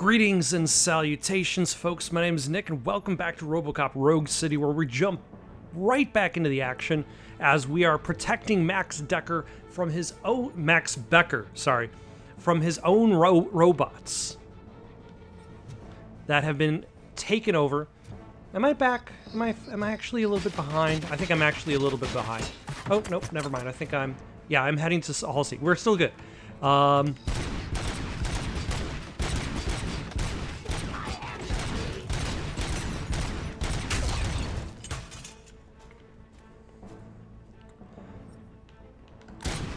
Greetings and salutations, folks. My name is Nick, and welcome back to RoboCop Rogue City, where we jump right back into the action as we are protecting Max Becker from his own robots that have been taken over. Am I back? Am I actually a little bit behind? I think I'm actually a little bit behind. Oh, nope, never mind. I think I'm heading to Halsey. We're still good.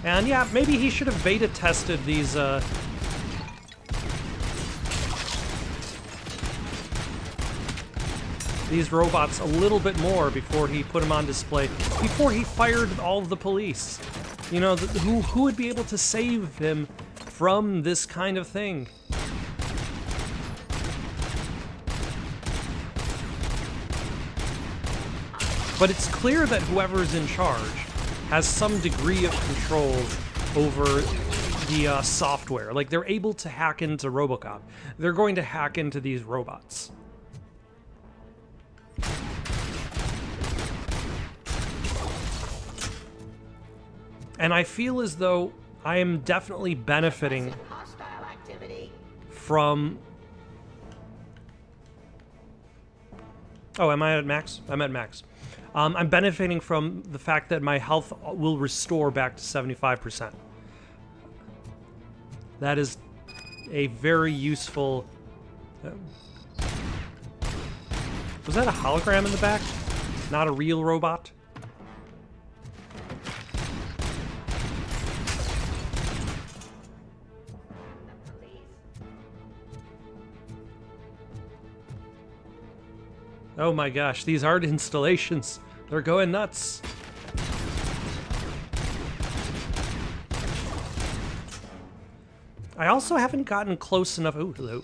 And yeah, maybe he should have beta tested these robots a little bit more before he put them on display, before he fired all of the police. You know, who would be able to save him from this kind of thing? But it's clear that whoever's in charge has some degree of control over the software. Like, they're able to hack into RoboCop. They're going to hack into these robots. And I feel as though I am definitely benefiting from... Oh, am I at max? I'm at max. I'm benefiting from the fact that my health will restore back to 75%. That is a very useful... Was that a hologram in the back? Not a real robot? Oh my gosh, these art installations, they're going nuts. I also haven't gotten close enough, oh, hello,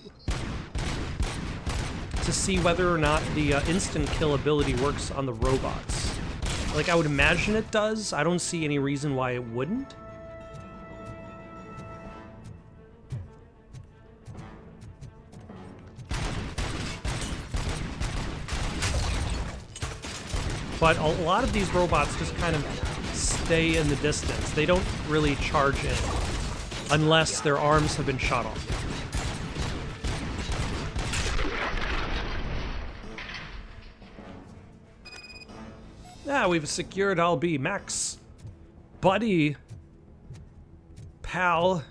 to see whether or not the instant kill ability works on the robots. Like, I would imagine it does. I don't see any reason why it wouldn't. But a lot of these robots just kind of stay in the distance. They don't really charge in unless their arms have been shot off. Ah, we've secured LB. Max. Buddy. Pal.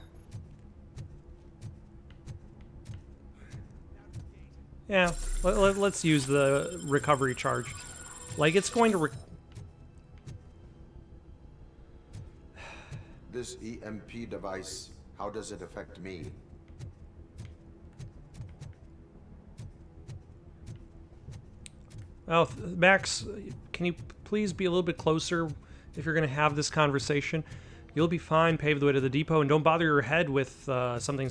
Yeah, let's use the recovery charge. Like, it's going to This EMP device, how does it affect me? Oh, Max, can you please be a little bit closer if you're going to have this conversation? You'll be fine. Pave the way to the depot, and don't bother your head with something.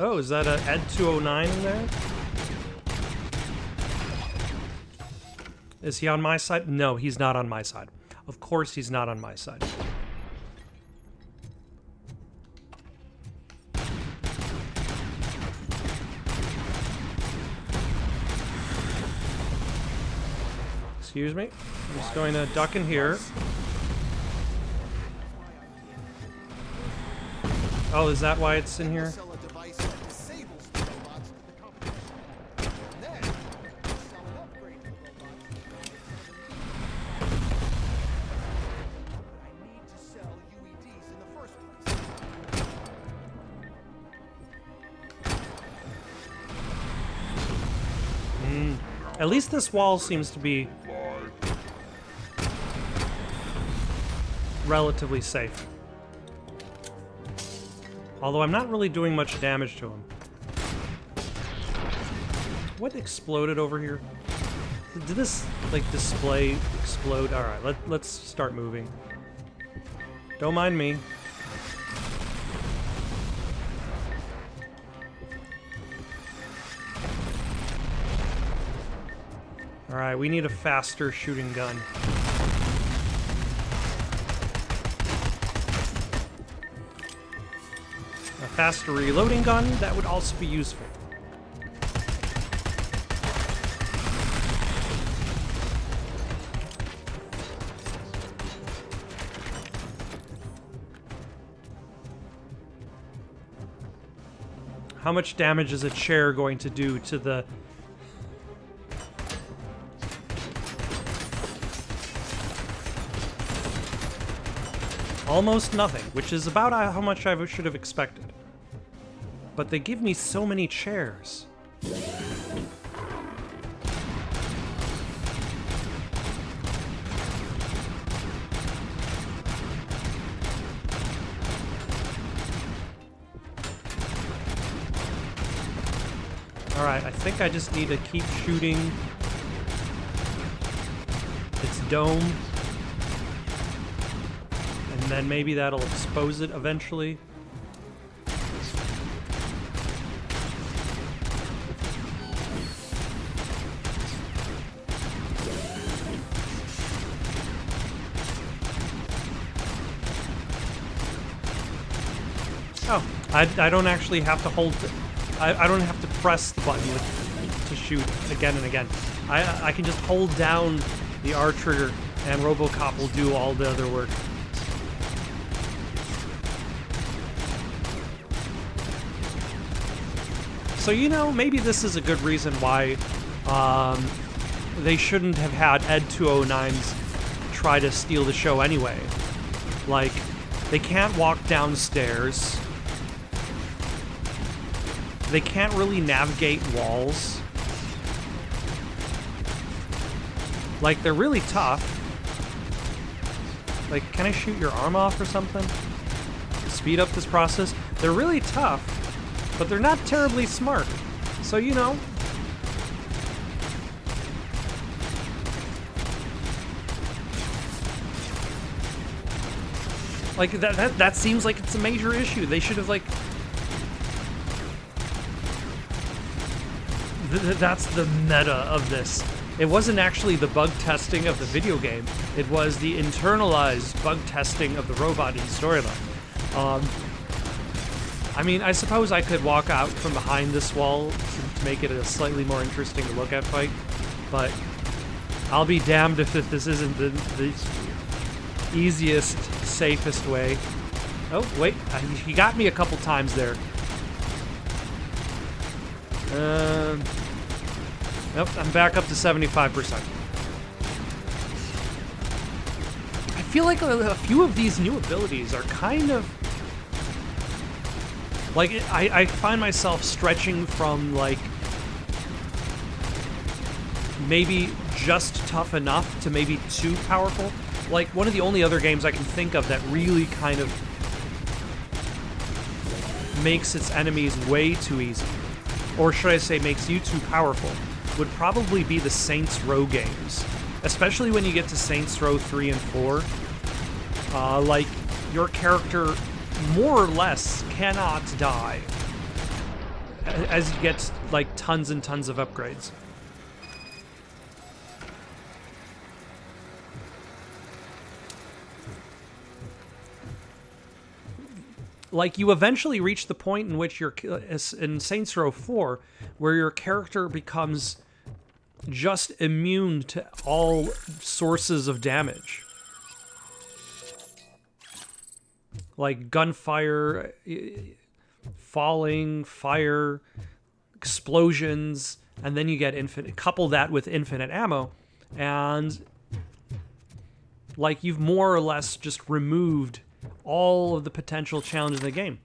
Oh, is that a Ed 209 in there? Is he on my side? No, he's not on my side. Of course he's not on my side. Excuse me. I'm just going to duck in here. Oh, is that why it's in here? At least this wall seems to be relatively safe. Although I'm not really doing much damage to him. What exploded over here? Did this like display explode? All right, let's start moving. Don't mind me. All right, we need a faster shooting gun. A faster reloading gun, that would also be useful. How much damage is a chair going to do to the... Almost nothing, which is about how much I should have expected. But they give me so many chairs. Alright, I think I just need to keep shooting its dome. And then maybe that'll expose it eventually. Oh, I don't actually have to hold... I don't have to press the button to shoot again and again. I can just hold down the R trigger and RoboCop will do all the other work. So, you know, maybe this is a good reason why they shouldn't have had Ed 209s try to steal the show anyway. Like, they can't walk downstairs. They can't really navigate walls. Like, they're really tough. Like, can I shoot your arm off or something? Speed up this process? They're really tough, but they're not terribly smart. So, you know. Like, that seems like it's a major issue. They should have, like... That's the meta of this. It wasn't actually the bug testing of the video game. It was the internalized bug testing of the robot in storyline. I mean, I suppose I could walk out from behind this wall to make it a slightly more interesting to look at fight, but I'll be damned if this isn't the easiest, safest way. Oh, wait, he got me a couple times there. Nope, I'm back up to 75%. I feel like a few of these new abilities are kind of... Like, I find myself stretching from, like, maybe just tough enough to maybe too powerful. Like, one of the only other games I can think of that really kind of makes its enemies way too easy, or should I say makes you too powerful, would probably be the Saints Row games. Especially when you get to Saints Row 3 and 4. Like, your character more or less cannot die as you get, like, tons and tons of upgrades. Like, you eventually reach the point in which you're in Saints Row 4, where your character becomes just immune to all sources of damage. Like gunfire, falling, fire, explosions, and then you get infinite. Couple that with infinite ammo, and like you've more or less just removed all of the potential challenges in the game.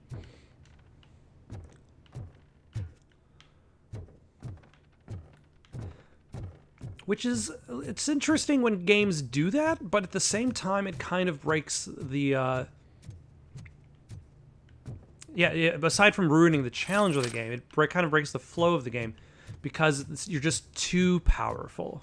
Which is, it's interesting when games do that, but at the same time, it kind of breaks the, yeah, aside from ruining the challenge of the game, it kind of breaks the flow of the game, because you're just too powerful.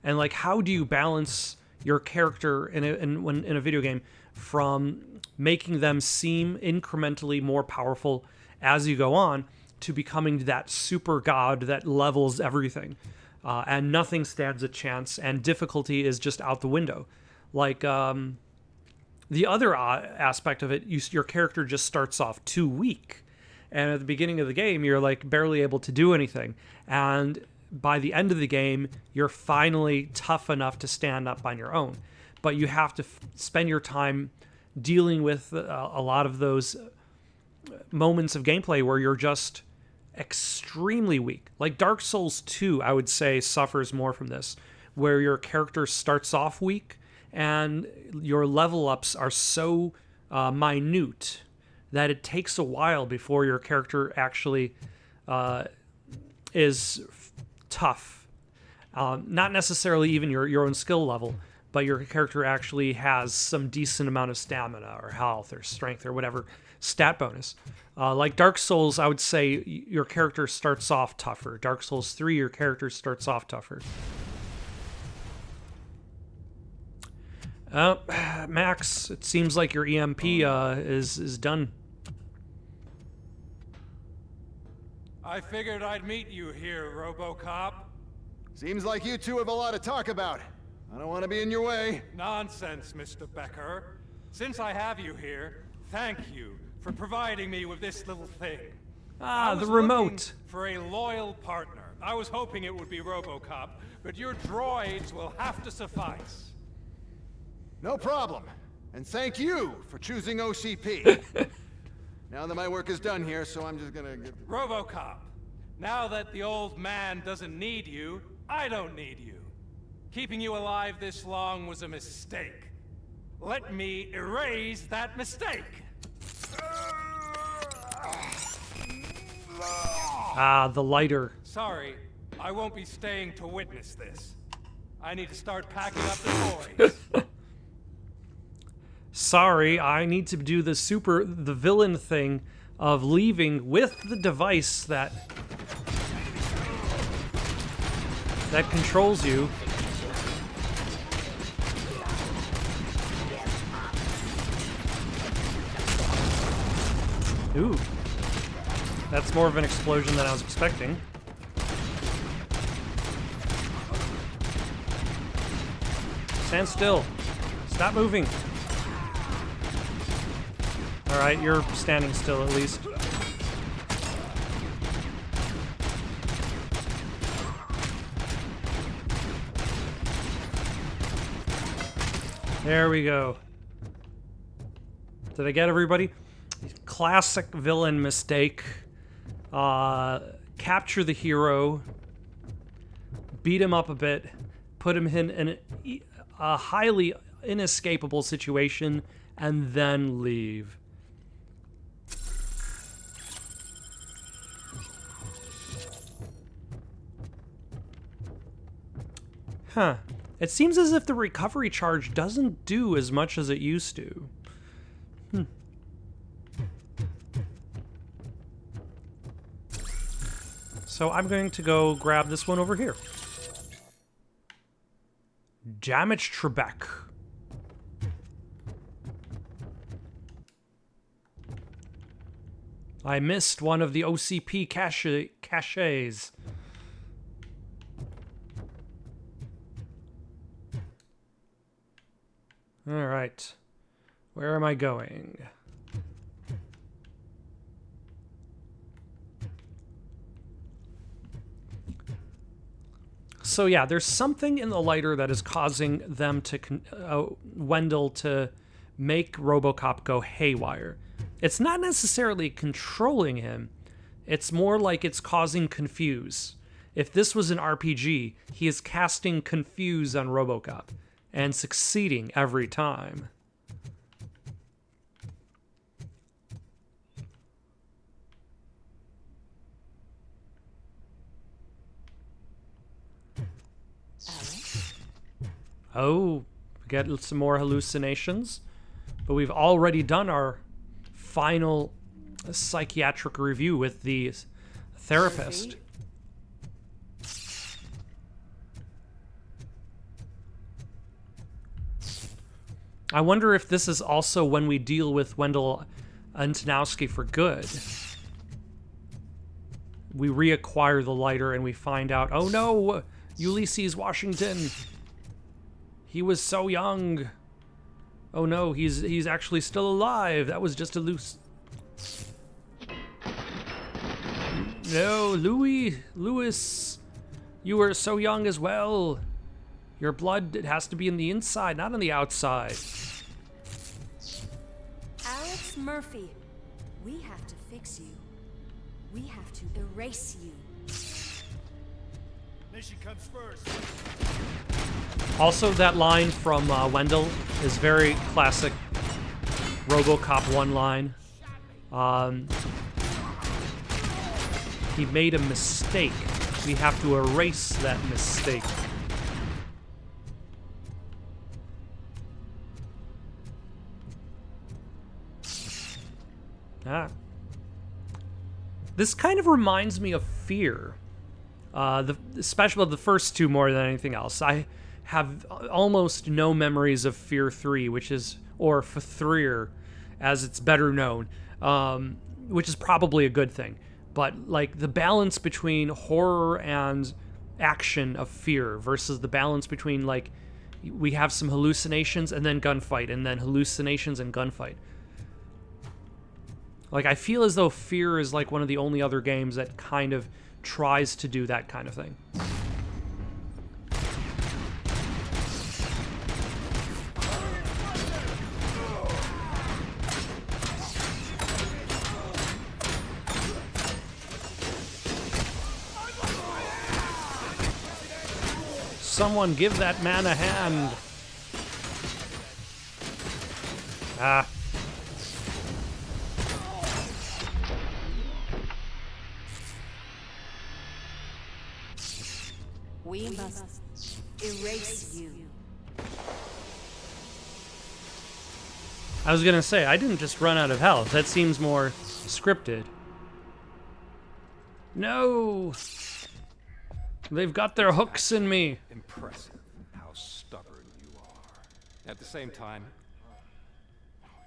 And like, how do you balance your character in a video game from making them seem incrementally more powerful as you go on to becoming that super god that levels everything, and nothing stands a chance, and difficulty is just out the window. Like, the other aspect of it, your character just starts off too weak, and at the beginning of the game you're like barely able to do anything, and by the end of the game you're finally tough enough to stand up on your own. But you have to spend your time dealing with a lot of those moments of gameplay where you're just extremely weak. Like Dark Souls 2, I would say, suffers more from this, where your character starts off weak and your level ups are so minute that it takes a while before your character actually is tough. Not necessarily even your own skill level, but your character actually has some decent amount of stamina or health or strength or whatever stat bonus. Like Dark Souls, I would say your character starts off tougher. Dark Souls 3, your character starts off tougher. Max, it seems like your EMP is done. I figured I'd meet you here, RoboCop. Seems like you two have a lot to talk about. I don't want to be in your way. Nonsense, Mr. Becker. Since I have you here, thank you for providing me with this little thing. The remote. For a loyal partner. I was hoping it would be RoboCop, but your droids will have to suffice. No problem. And thank you for choosing OCP. Now that my work is done here, so I'm just gonna... RoboCop, now that the old man doesn't need you, I don't need you. Keeping you alive this long was a mistake. Let me erase that mistake. The lighter. Sorry, I won't be staying to witness this. I need to start packing up the toys. Sorry, I need to do the villain thing of leaving with the device that controls you. Ooh. That's more of an explosion than I was expecting. Stand still. Stop moving. Alright, you're standing still at least. There we go. Did I get everybody? Classic villain mistake. Capture the hero, beat him up a bit, put him in a highly inescapable situation, and then leave. Huh. It seems as if the recovery charge doesn't do as much as it used to. So I'm going to go grab this one over here. Damage Trebek. I missed one of the OCP caches. All right. Where am I going? So yeah, there's something in the lighter that is causing them to, Wendell to make RoboCop go haywire. It's not necessarily controlling him. It's more like it's causing confuse. If this was an RPG, he is casting confuse on RoboCop and succeeding every time. Oh, we get some more hallucinations, but we've already done our final psychiatric review with the therapist. I wonder if this is also when we deal with Wendell Antonowski for good. We reacquire the lighter and we find out, oh no, Ulysses Washington. He was so young. Oh no, he's actually still alive. That was just a loose. No, Louis, you were so young as well. Your blood, it has to be in the inside, not on the outside. Alex Murphy, we have to fix you. We have to erase you. Mission comes first. Also, that line from Wendell is very classic RoboCop 1 line. He made a mistake. We have to erase that mistake. This kind of reminds me of Fear. Especially the first two more than anything else. I have almost no memories of Fear 3, which is, or Fear, as it's better known, which is probably a good thing. But like the balance between horror and action of Fear versus the balance between like we have some hallucinations and then gunfight and then hallucinations and gunfight. Like I feel as though Fear is like one of the only other games that kind of tries to do that kind of thing. Someone give that man a hand. Ah. We must erase you. I was gonna say, I didn't just run out of health. That seems more scripted. No! They've got their hooks in me. Impressive how stubborn you are. At the same time,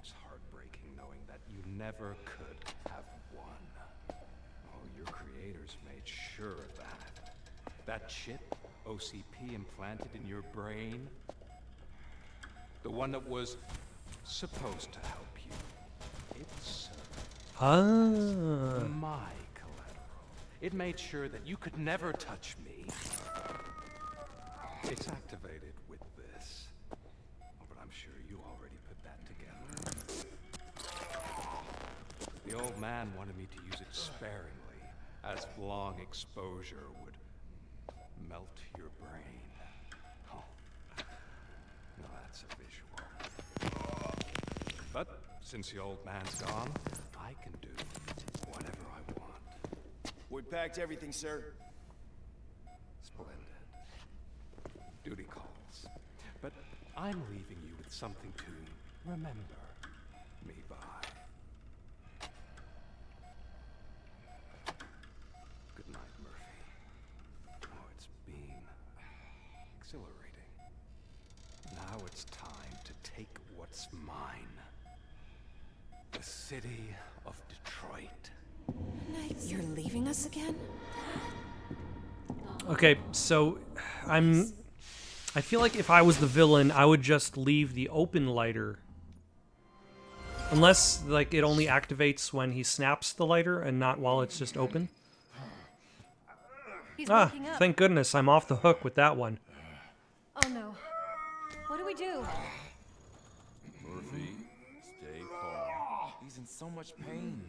it's heartbreaking knowing that you never could have won. Oh, your creators made sure of that. That chip OCP implanted in your brain, the one that was supposed to help you, it's my collateral. It made sure that you could never touch me. It's activated with this. Oh, but I'm sure you already put that together. The old man wanted me to use it sparingly, as long exposure would melt your brain. Oh, now that's a visual. But since the old man's gone, I can do whatever I want. We packed everything, sir. Splendid. Duty calls. But I'm leaving you with something to remember me by. Good night, Murphy. Oh, it's been exhilarating. Now it's time to take what's mine. The city of Detroit. You're leaving us again? Okay, so I feel like if I was the villain, I would just leave the open lighter. Unless, like, it only activates when he snaps the lighter and not while it's just open. He's Ah, waking up. thank goodness I'm off the hook with that one. Oh no. What do we do? Murphy, stay calm. He's in so much pain.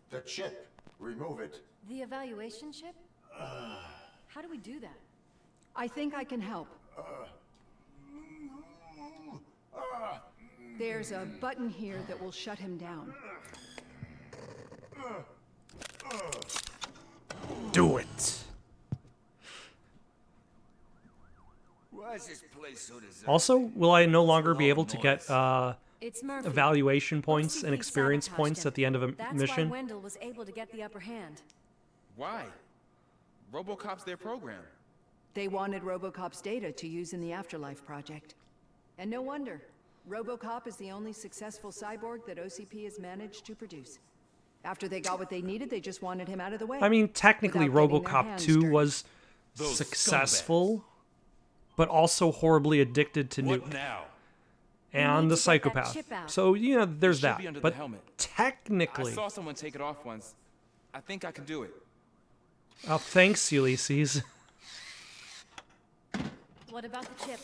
The chip. Remove it. The evaluation chip? How do we do that? I think I can help. There's a button here that will shut him down. Do it! Why is this place so deserted? Also, will I no longer be able to get It's Murphy. evaluation points OCP and experience sabotaged points him. at the end of a That's mission? why Wendell was able to get the upper hand. Why? RoboCop's their program. They wanted RoboCop's data to use in the Afterlife project. And no wonder. RoboCop is the only successful cyborg that OCP has managed to produce. After they got what they needed, they just wanted him out of the way. I mean, technically, without getting their RoboCop hands 2 dirty. was Those successful, but also horribly addicted to What nuke. now? And the to get that psychopath. chip out. So, you know, there's should that. be under the But helmet. I technically... saw someone take it off once. I think I can do it. Oh, thanks, Ulysses. What about the chip?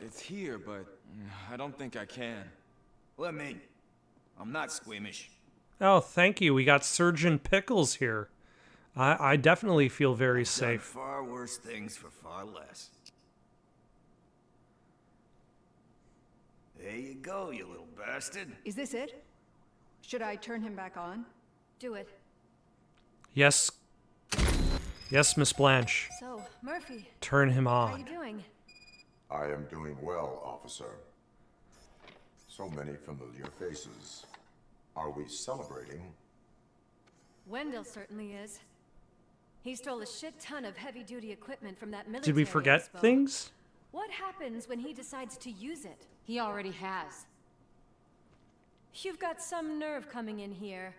It's here, but I don't think I can. Let me. I'm not squeamish. Oh, thank you. We got Surgeon Pickles here. I definitely feel very Done safe. far worse things for far less. There you go, you little bastard. Is this it? Should I turn him back on? Do it. Yes. Yes, Miss Blanche. So, Murphy, Turn him how you on. doing? I am doing well, officer. So many familiar faces. Are we celebrating? Wendell certainly is. He stole a shit ton of heavy-duty equipment from that military Did we forget expo. things? What happens when he decides to use it? He already has. You've got some nerve coming in here.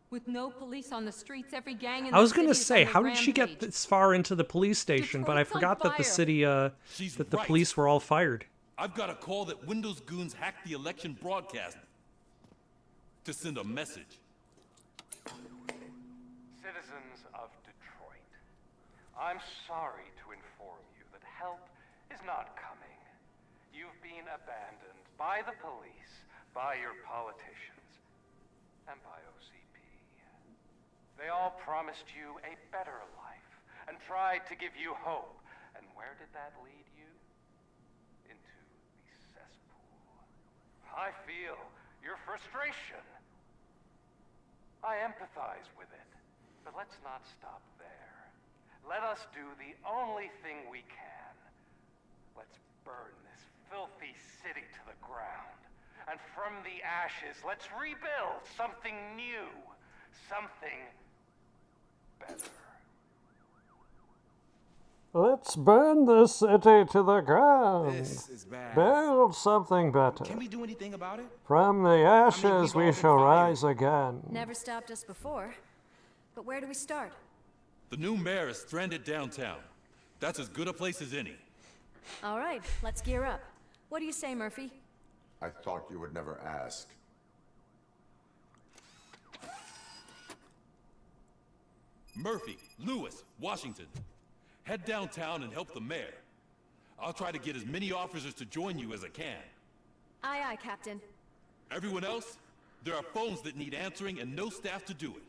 With no police on the streets, every gang in I was the gonna city is say, on the how did she get rampage. this far into the police station? But I Detroit's on forgot that the fire. city, She's that the right. police were all fired. I've got a call that Windows goons hacked the election broadcast to send a message. Citizens of Detroit, I'm sorry to inform you that help is not coming. You've been abandoned by the police, by your politicians, and by OCP. They all promised you a better life and tried to give you hope. And where did that lead you? Into the cesspool. I feel your frustration. I empathize with it, but let's not stop there. Let us do the only thing we can. Let's burn this filthy city to the ground. And from the ashes, let's rebuild something new. Something better. Let's burn the city to the ground. This is bad. Build something better. Can we do anything about it? From the ashes we've all we been shall fired. rise again. Never stopped us before. But where do we start? The new mayor is stranded downtown. That's as good a place as any. All right, let's gear up. What do you say, Murphy? I thought you would never ask. Murphy, Lewis, Washington. Head downtown and help the mayor. I'll try to get as many officers to join you as I can. Aye, aye, Captain. Everyone else, there are phones that need answering and no staff to do it.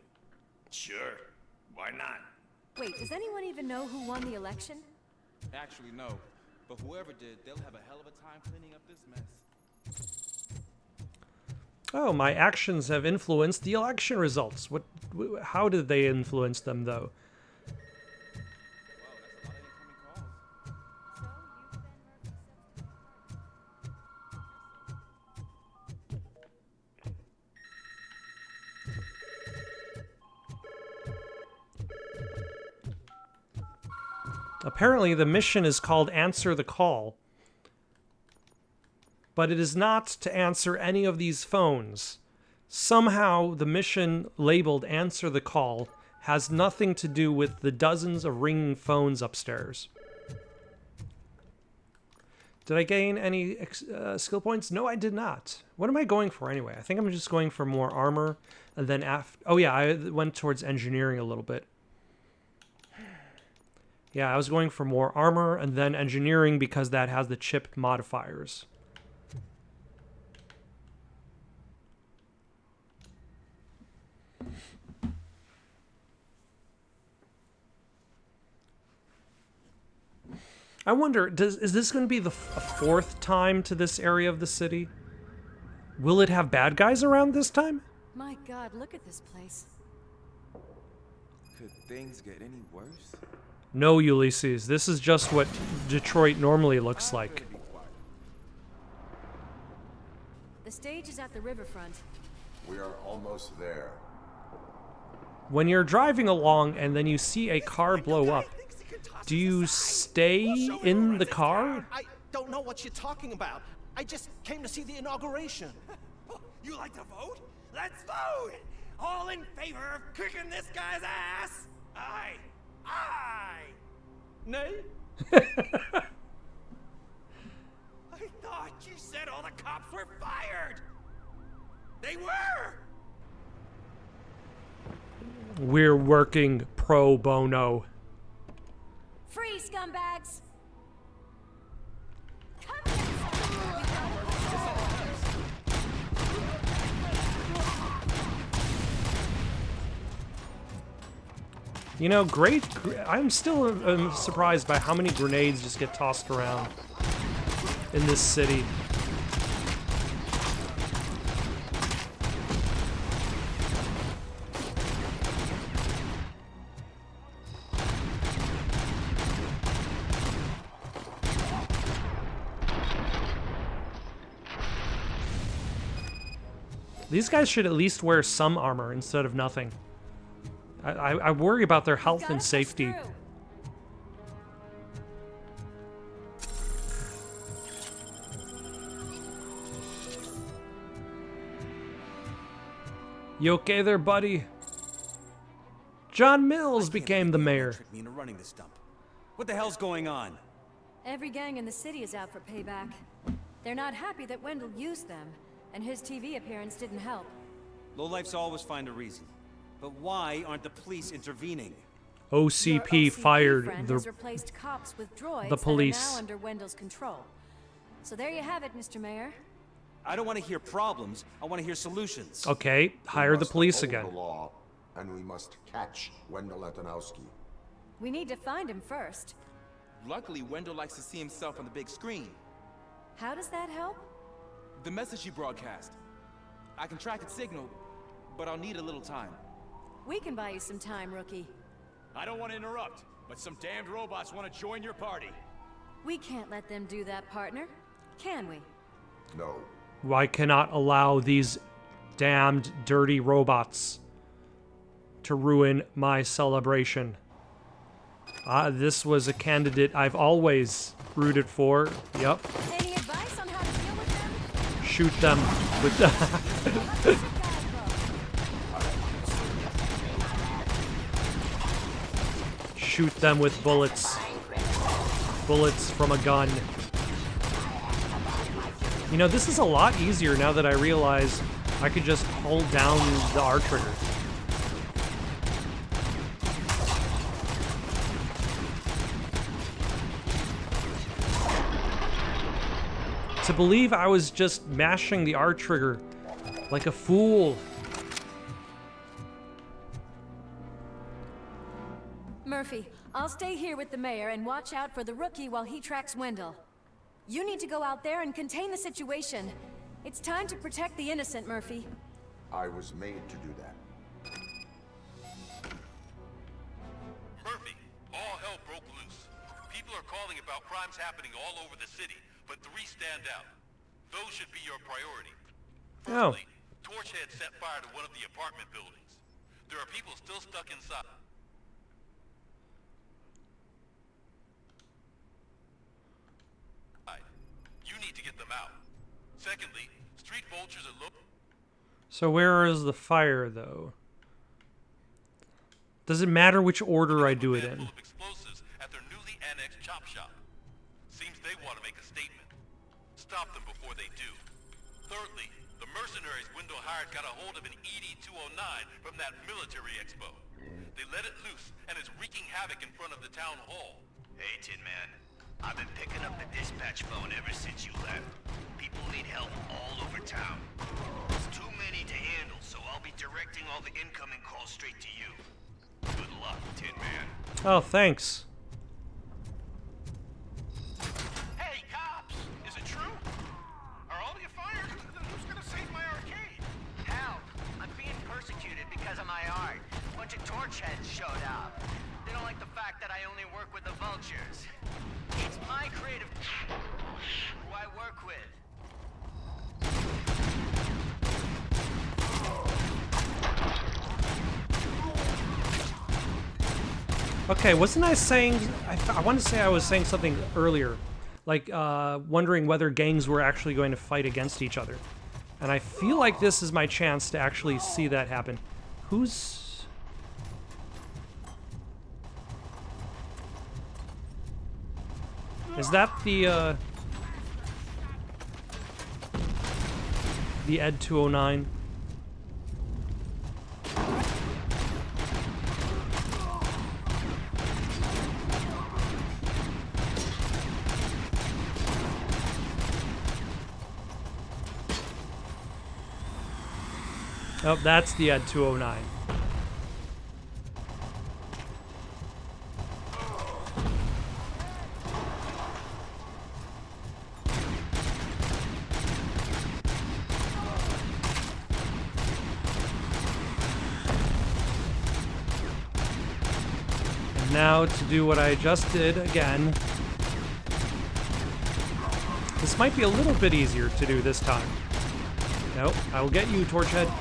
Sure. Why not? Wait, does anyone even know who won the election? Actually, no. But whoever did, they'll have a hell of a time cleaning up this mess. Oh, my actions have influenced the election results. How did they influence them, though? Whoa, that's a lot of incoming calls. Apparently, the mission is called Answer the Call. But it is not to answer any of these phones. Somehow, the mission labeled Answer the Call has nothing to do with the dozens of ringing phones upstairs. Did I gain any skill points? No, I did not. What am I going for anyway? I think I'm just going for more armor, and then oh yeah, I went towards engineering a little bit. Yeah, I was going for more armor and then engineering because that has the chip modifiers. I wonder, is this going to be the fourth time to this area of the city? Will it have bad guys around this time? My God, look at this place. Could things get any worse? No, Ulysses. This is just what Detroit normally looks like. Better be quiet. The stage is at the riverfront. We are almost there. When you're driving along and then you see a car blow up, can toss Do us you aside. stay We'll show who in runs the this car? town. I don't know what you're talking about. I just came to see the inauguration. You like to vote? Let's vote! All in favor of kicking this guy's ass? Aye. Nay? I thought you said all the cops were fired! They were! We're working pro bono. Free, scumbags! Come get some! You know, I'm still surprised by how many grenades just get tossed around in this city. These guys should at least wear some armor instead of nothing. I worry about their health and safety. You okay there, buddy? John Mills became the mayor. Tricked me into running this dump. What the hell's going on? Every gang in the city is out for payback. They're not happy that Wendell used them, and his TV appearance didn't help. Lowlifes always find a reason. But why aren't the police intervening? OCP fired friend has replaced cops with droids the police. that are now under Wendell's control. So there you have it, Mr. Mayor. I don't want to hear problems. I want to hear solutions. Okay, hire the police again. The law, and we must catch Wendell Atanowski. We need to find him first. Luckily, Wendell likes to see himself on the big screen. How does that help? The message you broadcast. I can track its signal, but I'll need a little time. We can buy you some time, rookie. I don't want to interrupt, but some damned robots want to join your party. We can't let them do that, partner. Can we? No. I cannot allow these damned dirty robots to ruin my celebration. This was a candidate I've always rooted for. Yep. Any advice on how to deal with them? Shoot them with shoot them with bullets. Bullets from a gun. You know, this is a lot easier now that I realize I could just hold down the R trigger. To believe I was just mashing the R trigger like a fool. Murphy, I'll stay here with the mayor and watch out for the rookie while he tracks Wendell. You need to go out there and contain the situation. It's time to protect the innocent, Murphy. I was made to do that. Murphy, all hell broke loose. People are calling about crimes happening all over the city, but 3 stand out. Those should be your priority. Firstly, Torchhead set fire to one of the apartment buildings. There are people still stuck inside. You need to get them out. Secondly, street vultures are low. So where is the fire, though? Does it matter which order I do it in? Explosives at their newly annexed chop shop. Seems they want to make a statement. Stop them before they do. Thirdly, the mercenaries Wendell hired got a hold of an ED-209 from that military expo. They let it loose, and it's wreaking havoc in front of the town hall. Hey, Tin Man. I've been picking up the dispatch phone ever since you left. People need help all over town. There's too many to handle, so I'll be directing all the incoming calls straight to you. Good luck, Tin Man. Oh, thanks. Hey, cops! Is it true? Are all of you fired? Who's gonna save my arcade? Help! I'm being persecuted because of my art. A bunch of torchheads showed up. They don't like the fact that I only work with the vultures. It's my creative who I work with. Okay, wasn't I saying... I want to say I was saying something earlier. Like, wondering whether gangs were actually going to fight against each other. And I feel like this is my chance to actually see that happen. Who's... Is that the Ed 209? Oh, that's the Ed 209. And now to do what I just did again. This might be a little bit easier to do this time. Nope, I will get you, Torchhead.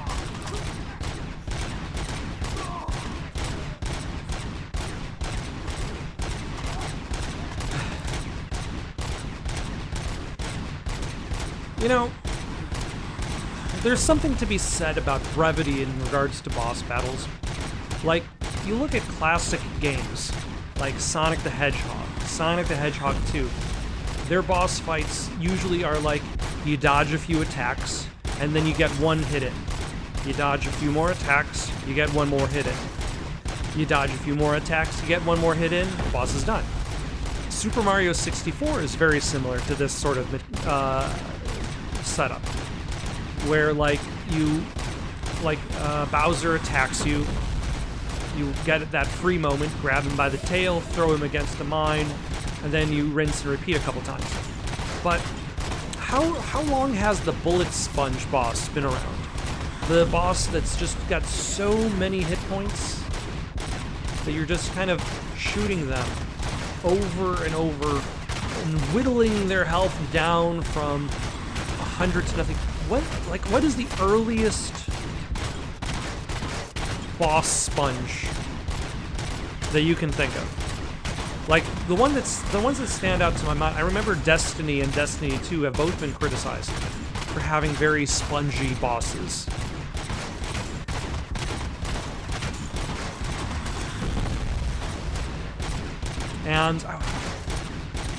You know, there's something to be said about brevity in regards to boss battles. Like, you look at classic games, like Sonic the Hedgehog, Sonic the Hedgehog 2. Their boss fights usually are like, you dodge a few attacks, and then you get one hit in. You dodge a few more attacks, you get one more hit in. You dodge a few more attacks, you get one more hit in, the boss is done. Super Mario 64 is very similar to this sort of setup, where like Bowser attacks you, you get that free moment, grab him by the tail, throw him against the mine, and then you rinse and repeat a couple times. But how long has the bullet sponge boss been around? The boss that's just got so many hit points that you're just kind of shooting them over and over and whittling their health down from 100 to nothing. What is the earliest boss sponge that you can think of? Like the ones that stand out to my mind. I remember Destiny and Destiny 2 have both been criticized for having very spongy bosses. And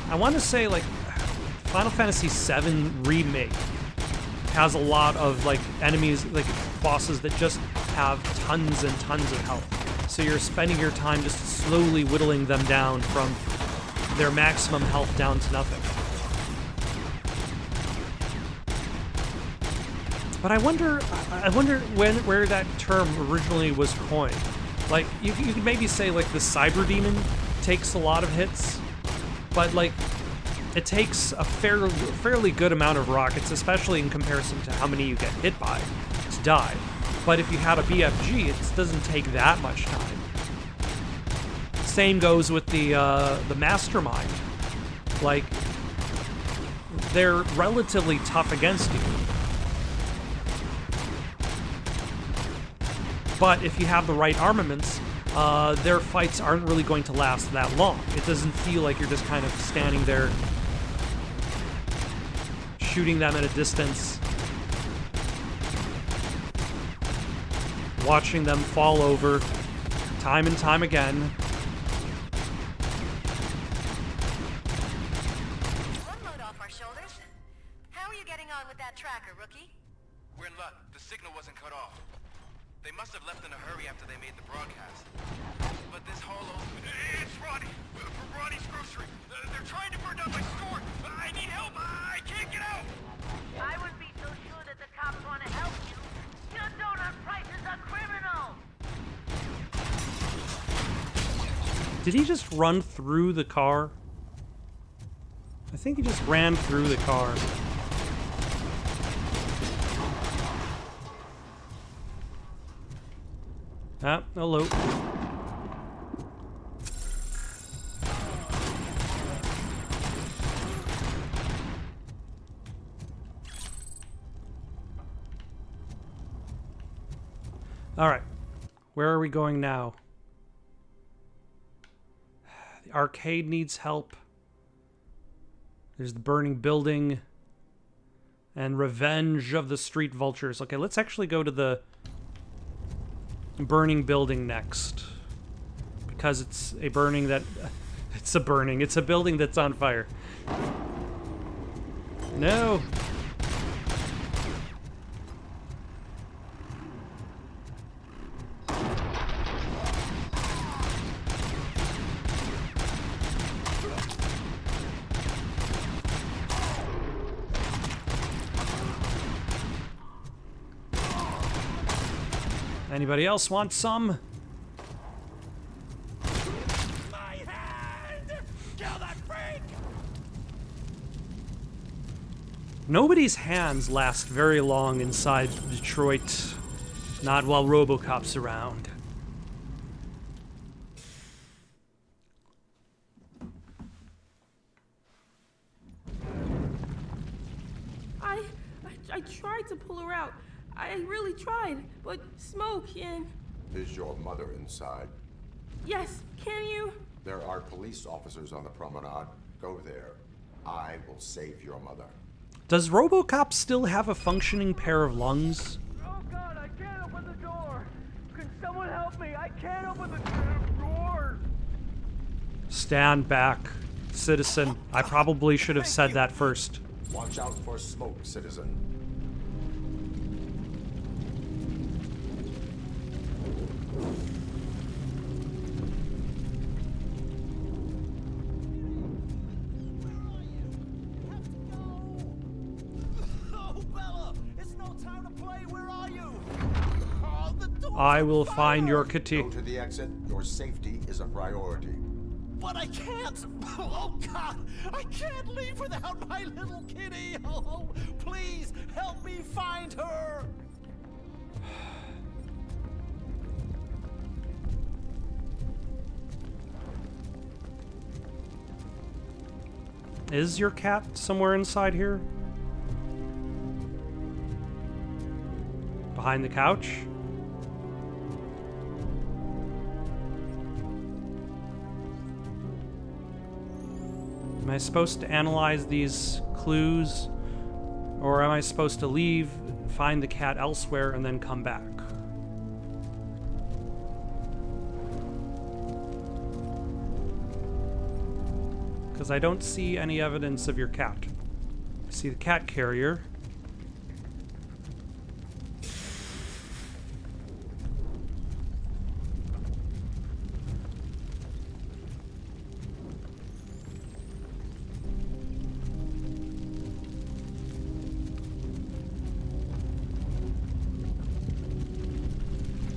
I want to say, like, Final Fantasy VII Remake has a lot of, like, enemies, like, bosses that just have tons and tons of health. So you're spending your time just slowly whittling them down from their maximum health down to nothing. But I wonder where that term originally was coined. Like, you could maybe say, like, the Cyber Demon takes a lot of hits, but, like, it takes a fairly good amount of rockets, especially in comparison to how many you get hit by to die. But if you had a BFG, it doesn't take that much time. Same goes with the Mastermind. Like, they're relatively tough against you. But if you have the right armaments, their fights aren't really going to last that long. It doesn't feel like you're just kind of standing there shooting them at a distance, watching them fall over time and time again. One load off our shoulders. How are you getting on with that tracker, rookie? We're in luck. The signal wasn't cut off. They must have left in a hurry after they made the broadcast. But this hollow... It's Ronnie! From Ronnie's Grocery! They're trying to burn down my store! I need help! I can't get out! I wouldn't be so sure that the cops want to help you. Your donut prices are criminal! Did he just run through the car? I think he just ran through the car. Ah, hello. All right. Where are we going now? arcade needs help. There's the burning building. And revenge of the street vultures. Okay, let's actually go to the burning building next. Because it's a burning that... It's a burning. It's a building that's on fire. No! Anybody else want some? My hand! Kill that freak! Nobody's hands last very long inside Detroit. Not while RoboCop's around. I tried to pull her out. I really tried, but smoke and... Is your mother inside? Yes, can you? There are police officers on the promenade. Go there. I will save your mother. Does RoboCop still have a functioning pair of lungs? Oh God, I can't open the door! Can someone help me? I can't open the damn door! Stand back, citizen. I probably should have said that first. Watch out for smoke, citizen. I will find your kitty. Go to the exit. Your safety is a priority. But I can't! Oh God! I can't leave without my little kitty! Oh, please help me find her! Is your cat somewhere inside here? Behind the couch? Am I supposed to analyze these clues? Or am I supposed to leave, find the cat elsewhere, and then come back? Because I don't see any evidence of your cat. I see the cat carrier.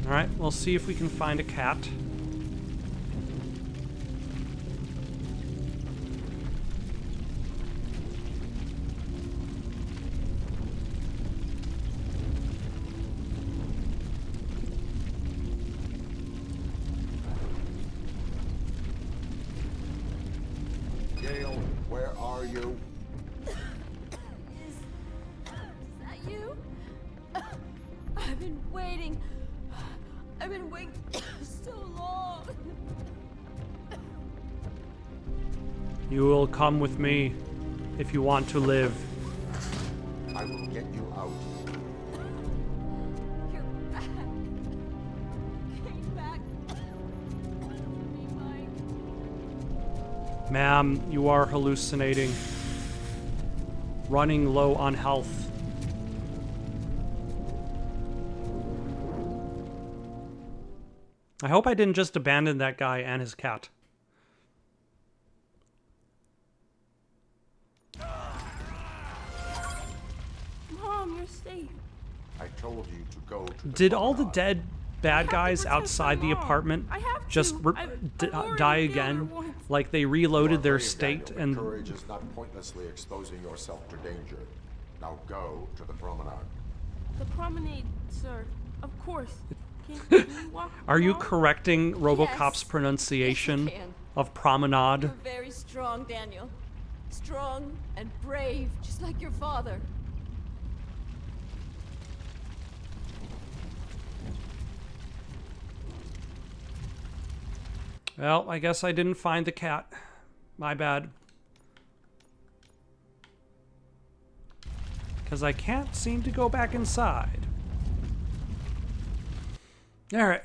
Alright, we'll see if we can find a cat. Gail, where are you? Is that you? I've been waiting. I've been waiting so long. You will come with me if you want to live. I will get you out. You're back. Came back. Me, Mike. Ma'am, you are hallucinating. Running low on health. I hope I didn't just abandon that guy and his cat. Mom, you're safe. I told you to go to the Did all the dead bad guys outside the apartment just die again? Like they reloaded their state and... Courage is not pointlessly exposing yourself to danger. Now go to the promenade. The promenade, sir. Of course. Can you walk Are you along? correcting RoboCop's Yes. pronunciation Yes, I can. of promenade? You're very strong, Daniel. Strong and brave, just like your father. Well, I guess I didn't find the cat. My bad. Because I can't seem to go back inside. Alright.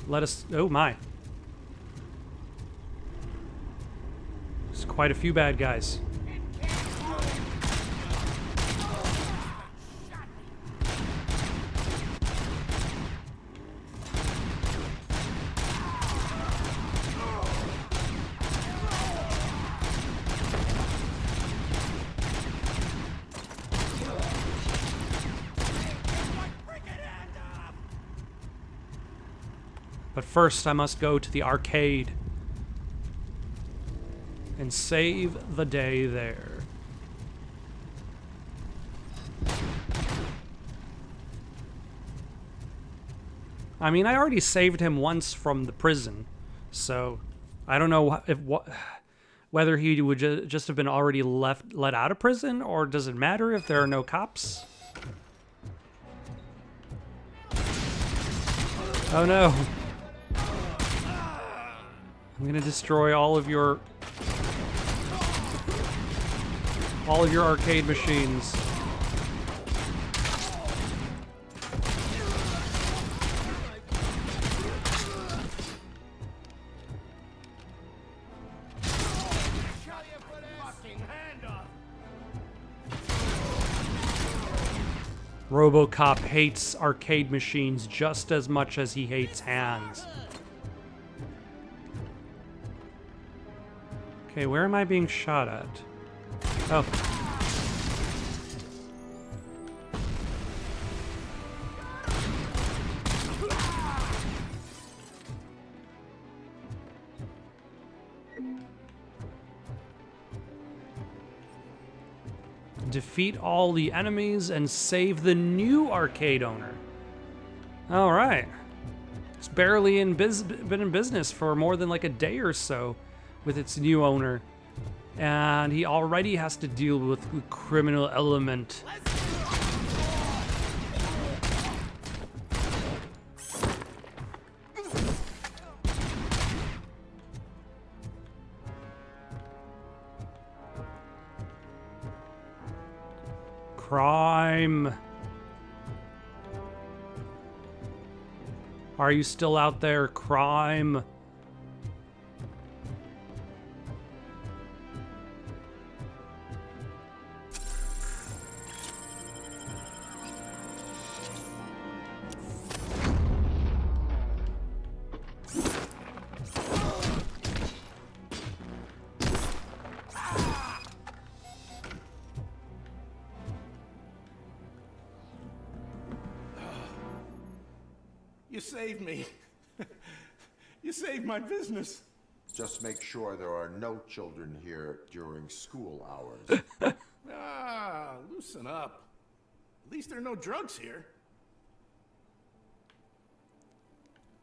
Let us... Oh my. There's quite a few bad guys. But first, I must go to the arcade and save the day there. I mean, I already saved him once from the prison, so I don't know whether he would just have been already let out of prison, or does it matter if there are no cops? Oh no. I'm gonna destroy all of your arcade machines. RoboCop hates arcade machines just as much as he hates hands. Okay, where am I being shot at? Oh. Defeat all the enemies and save the new arcade owner. All right. It's barely been in business for more than like a day or so with its new owner. And he already has to deal with the criminal element. Crime. Are you still out there, crime? You saved me. You saved my business. Just make sure there are no children here during school hours. Loosen up. At least there are no drugs here.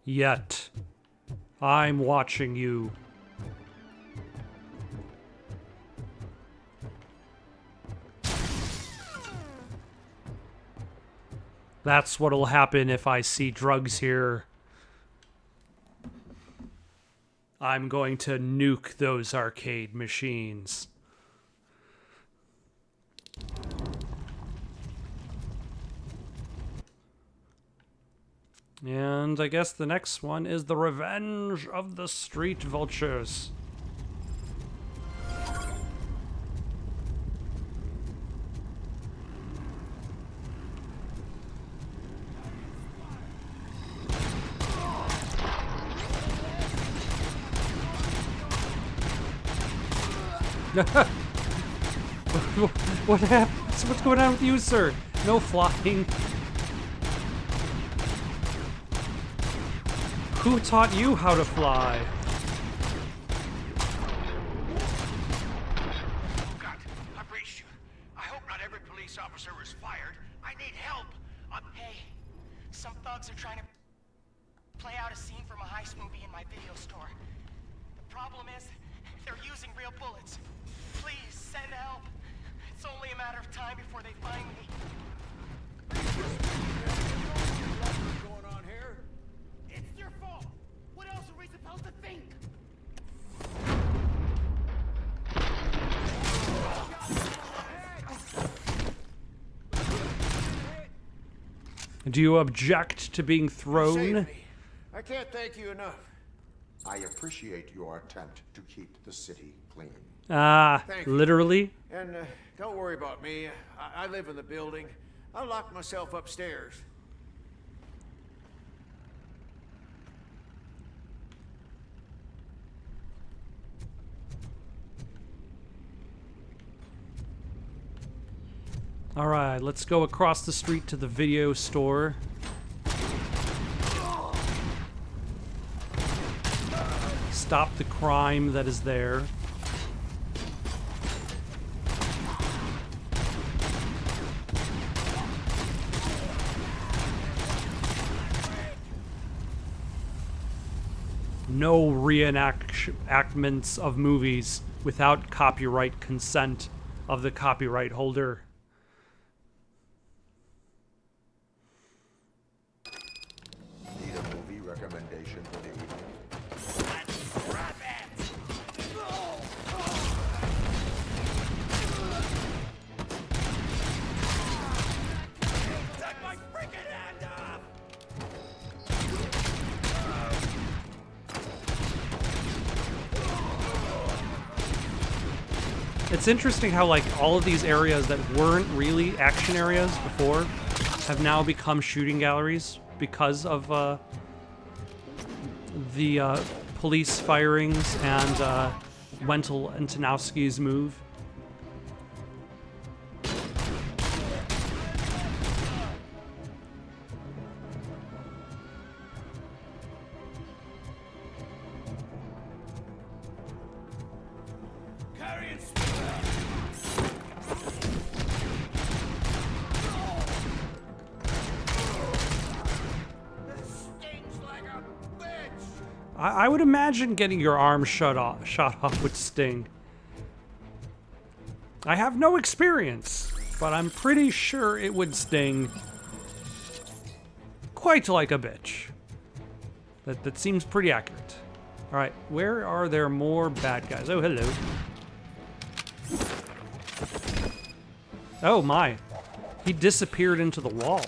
Yet. I'm watching you. That's what'll happen if I see drugs here. I'm going to nuke those arcade machines. And I guess the next one is the Revenge of the Street Vultures. What happened? What's going on with you, sir? No flying. Who taught you how to fly? Oh God, I braced you. I hope not every police officer was fired. I need help. Hey, some thugs are trying to play out a scene from a heist movie in my video store. The problem is, They're using real bullets. Please, send help. It's only a matter of time before they find me. What's going on here? It's your fault. What else are we supposed to think? Do you object to being thrown? I can't thank you enough. I appreciate your attempt to keep the city clean. Thank you. Literally? And don't worry about me. I live in the building. I'll lock myself upstairs. All right, let's go across the street to the video store. Stop the crime that is there. No reenactments of movies without copyright consent of the copyright holder. Need a movie recommendation for the evening? Take my freaking hand off! It's interesting how, like, all of these areas that weren't really action areas before have now become shooting galleries because of the police firings and Wendell and Tanowski's move. I would imagine getting your arm shot off would sting. I have no experience, but I'm pretty sure it would sting quite like a bitch. That seems pretty accurate. All right, where are there more bad guys? Oh, hello. Oh my, he disappeared into the wall.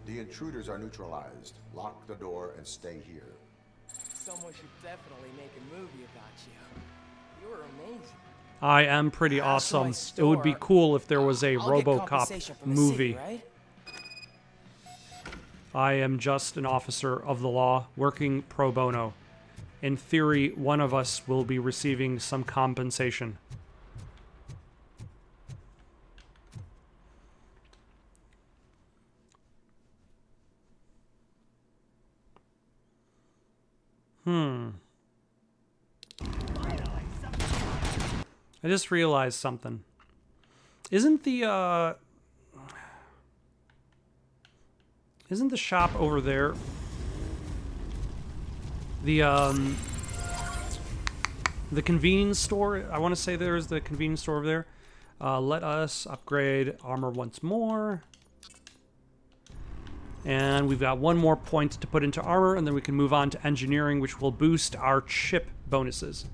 The intruders are neutralized. Lock the door and stay here. Someone should definitely make a movie about you. You were amazing. I am pretty awesome. It would be cool if there was a RoboCop movie. City, right? I am just an officer of the law working pro bono. In theory, one of us will be receiving some compensation. I just realized something. Isn't the shop over there the convenience store? I want to say there's the convenience store over there. Let us upgrade armor once more. And we've got one more point to put into armor, and then we can move on to engineering, which will boost our chip bonuses.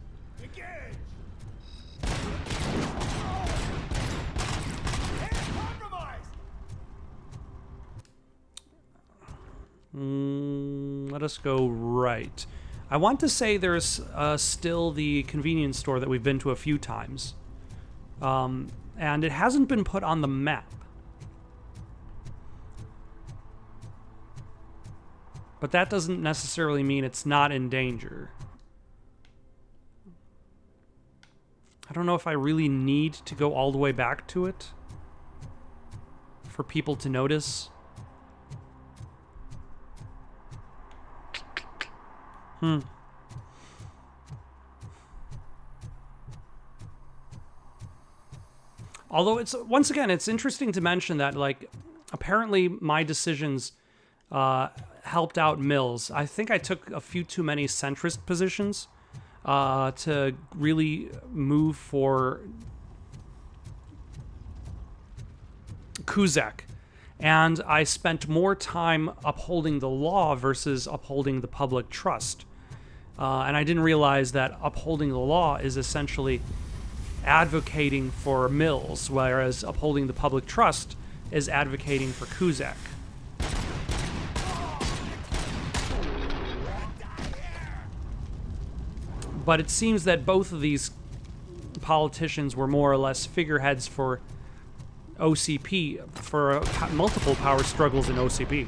Let us go right. I want to say there's still the convenience store that we've been to a few times. And it hasn't been put on the map. But that doesn't necessarily mean it's not in danger. I don't know if I really need to go all the way back to it for people to notice. Although it's, once again, it's interesting to mention that, like, apparently my decisions helped out Mills. I think I took a few too many centrist positions to really move for Kuzak. And I spent more time upholding the law versus upholding the public trust. And I didn't realize that upholding the law is essentially advocating for Mills, whereas upholding the public trust is advocating for Kuzak. But it seems that both of these politicians were more or less figureheads for OCP, for multiple power struggles in OCP.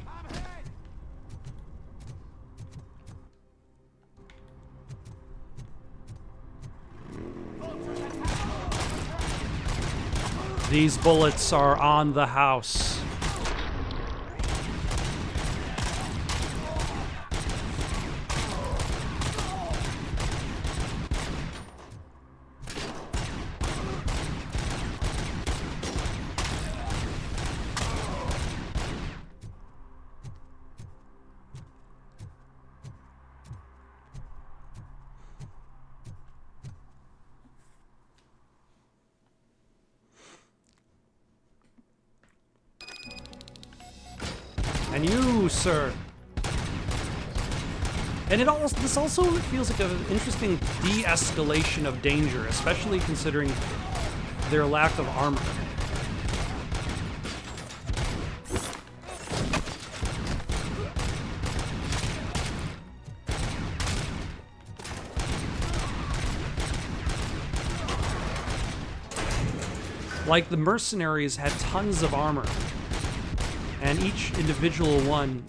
These bullets are on the house. And you, sir. And this also feels like an interesting de-escalation of danger, especially considering their lack of armor. Like, the mercenaries had tons of armor. And each individual one,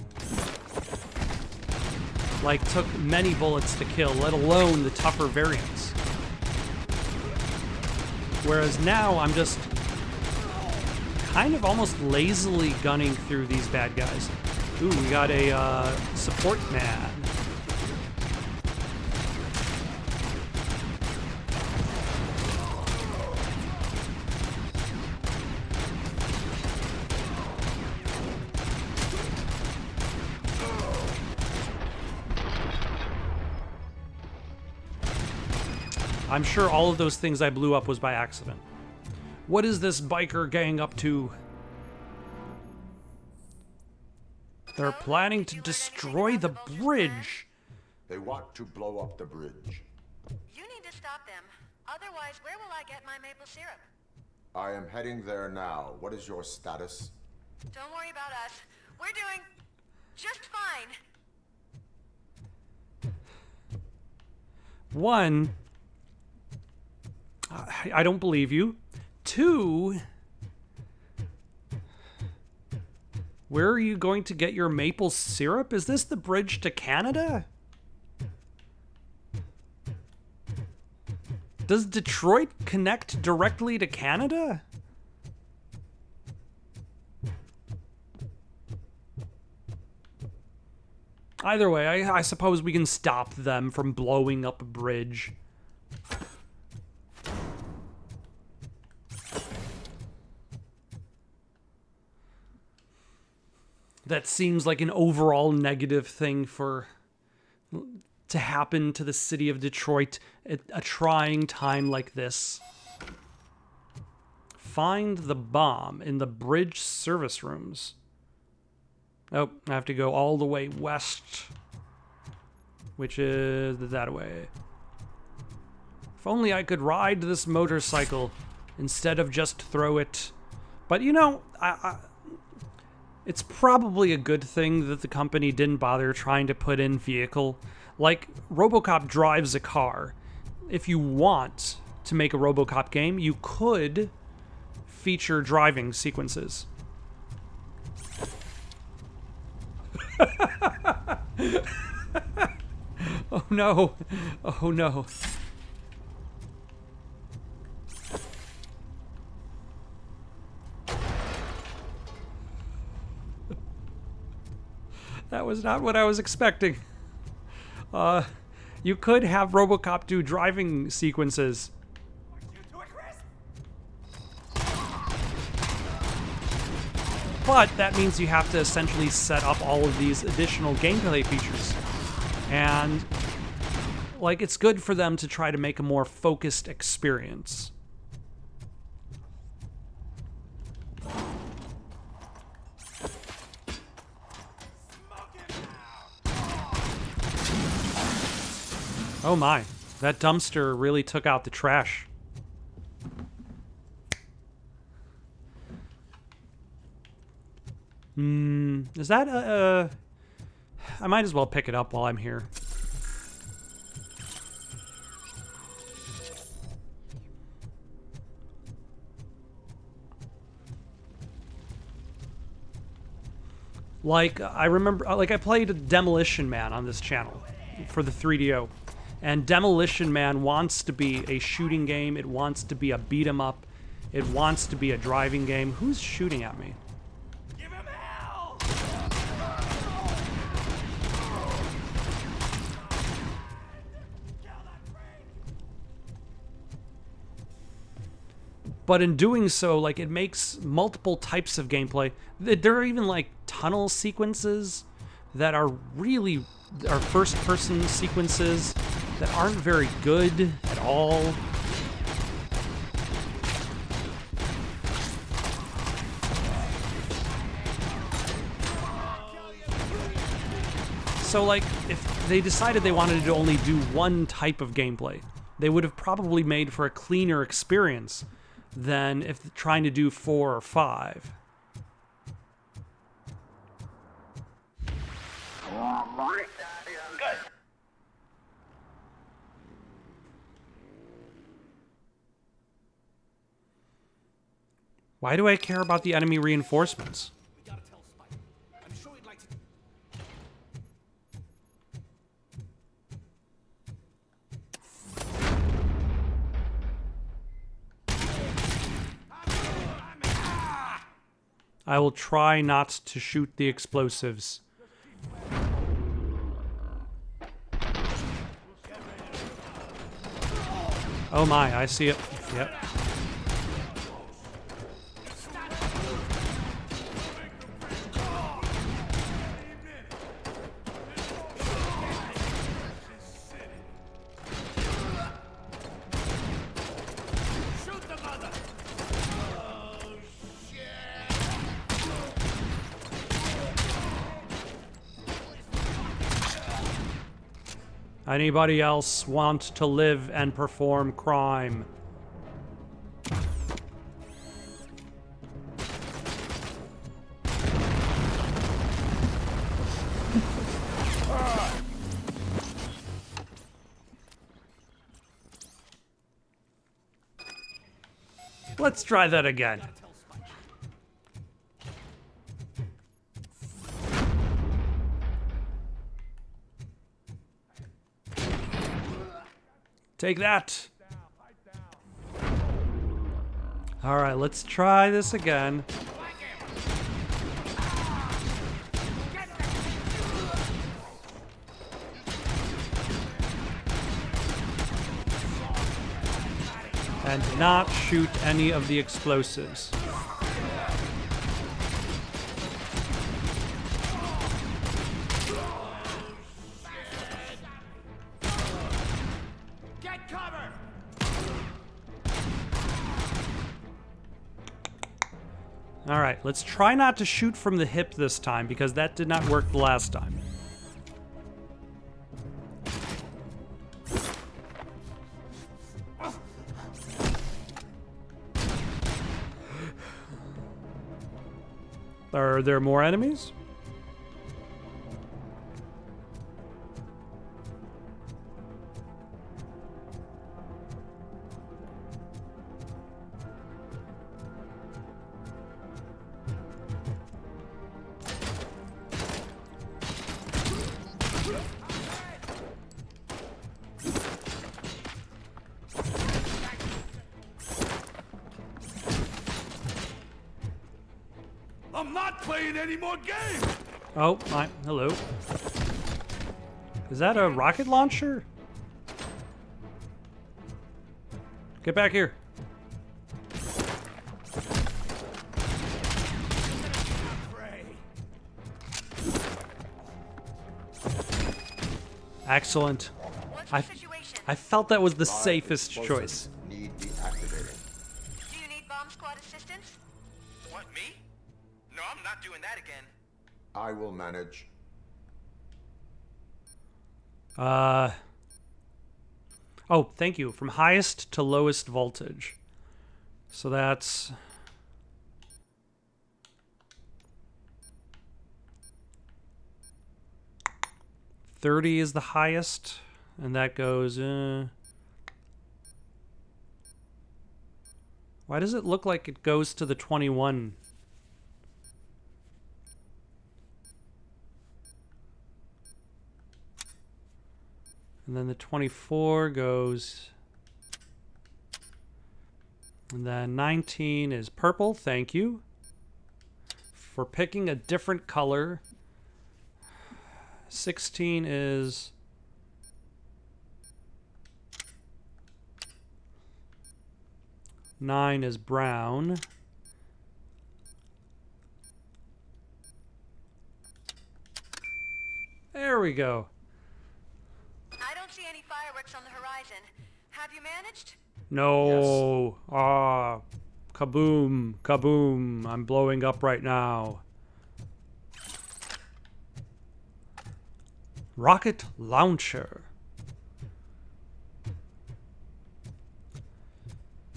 like, took many bullets to kill, let alone the tougher variants. Whereas now, I'm just kind of almost lazily gunning through these bad guys. Ooh, we got a support man. I'm sure all of those things I blew up was by accident. What is this biker gang up to? They're planning to destroy the bridge. They want to blow up the bridge. You need to stop them. Otherwise, where will I get my maple syrup? I am heading there now. What is your status? Don't worry about us. We're doing just fine. One, I don't believe you. Two, where are you going to get your maple syrup? Is this the bridge to Canada? Does Detroit connect directly to Canada? Either way, I suppose we can stop them from blowing up a bridge. That seems like an overall negative thing to happen to the city of Detroit at a trying time like this. Find the bomb in the bridge service rooms. Oh, I have to go all the way west, which is that way. If only I could ride this motorcycle instead of just throw it. But you know, it's probably a good thing that the company didn't bother trying to put in vehicle. Like, RoboCop drives a car. If you want to make a RoboCop game, you could feature driving sequences. Oh no. Oh no. That was not what I was expecting. You could have RoboCop do driving sequences. But that means you have to essentially set up all of these additional gameplay features. And, like, it's good for them to try to make a more focused experience. Oh my, that dumpster really took out the trash. Is that I might as well pick it up while I'm here. Like, I remember, like, I played Demolition Man on this channel for the 3DO. And Demolition Man wants to be a shooting game, it wants to be a beat 'em up, it wants to be a driving game. Who's shooting at me? Give him hell! But in doing so, like, it makes multiple types of gameplay. There are even, like, tunnel sequences that are really, are first-person sequences that aren't very good at all. So, like, if they decided they wanted to only do one type of gameplay, they would have probably made for a cleaner experience than if trying to do 4 or 5. Good. Why do I care about the enemy reinforcements? We gotta tell Spike. I'm sure he'd like to. I will try not to shoot the explosives. Oh my, I see it. Yep. Shoot the mother! Anybody else want to live and perform crime? Let's try that again. Take that. All right, let's try this again. And not shoot any of the explosives. Get cover! All right, let's try not to shoot from the hip this time because that did not work the last time. Are there more enemies? I'm not playing any more games! Oh, my, hello. Is that a rocket launcher? Get back here. Excellent. I felt that was the safest choice. Need deactivating. Do you need bomb squad assistance? What, me? No, I'm not doing that again. I will manage. Oh, thank you. From highest to lowest voltage. So that's... $30 is the highest, and that goes... Why does it look like it goes to the 21? And then the 24 goes... And then 19 is purple, thank you. For picking a different color. 16 is... Nine is brown. There we go. I don't see any fireworks on the horizon. Have you managed? No. Ah. Kaboom. Kaboom. I'm blowing up right now. Rocket launcher.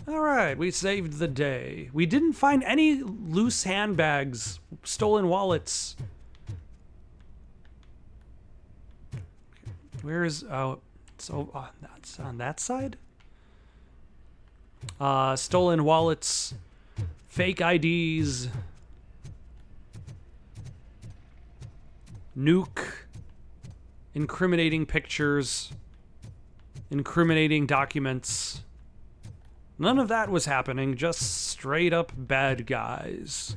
Alright, we saved the day. We didn't find any loose handbags, stolen wallets. Where is... Oh, so that's on that side? Stolen wallets, fake IDs, nuke, incriminating pictures, incriminating documents. None of that was happening, just straight up bad guys.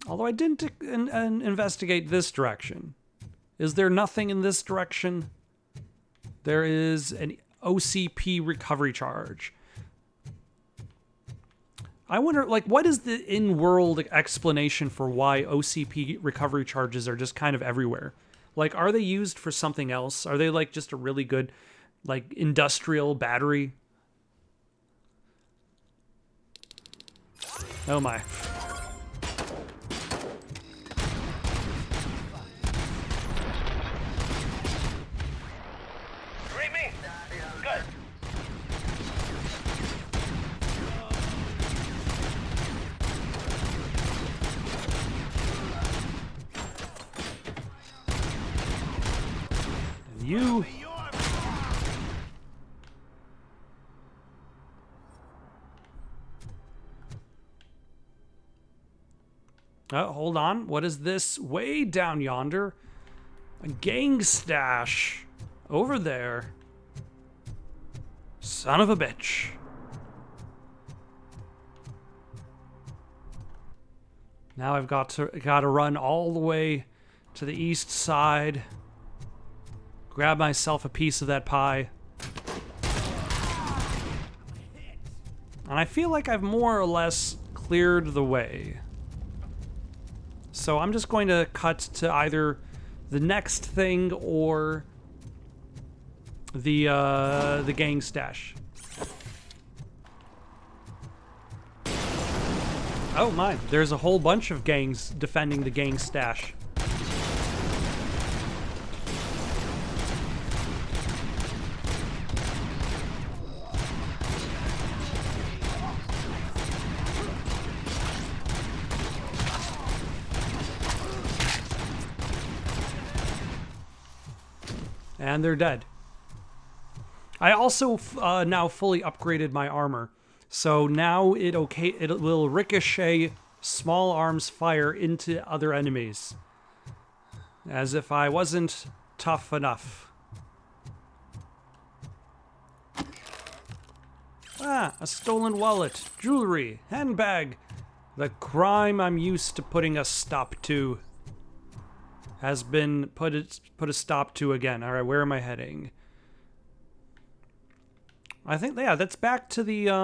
Although I didn't investigate this direction. Is there nothing in this direction? There is an OCP recovery charge. I wonder, like, what is the in-world explanation for why OCP recovery charges are just kind of everywhere? Like, are they used for something else? Are they, like, just a really good, like, industrial battery? Oh my. Read me? Good. And you... Oh, hold on. What is this? Way down yonder. A gang stash. Over there. Son of a bitch. Now I've got to run all the way to the east side. Grab myself a piece of that pie. And I feel like I've more or less cleared the way. So I'm just going to cut to either the next thing or the gang stash. Oh my, there's a whole bunch of gangs defending the gang stash. And they're dead. I also now fully upgraded my armor. So now it will ricochet small arms fire into other enemies. As if I wasn't tough enough. Ah, a stolen wallet, jewelry, handbag. The crime I'm used to putting a stop to has been put a stop to again. All right, where am I heading? I think, yeah, that's back to the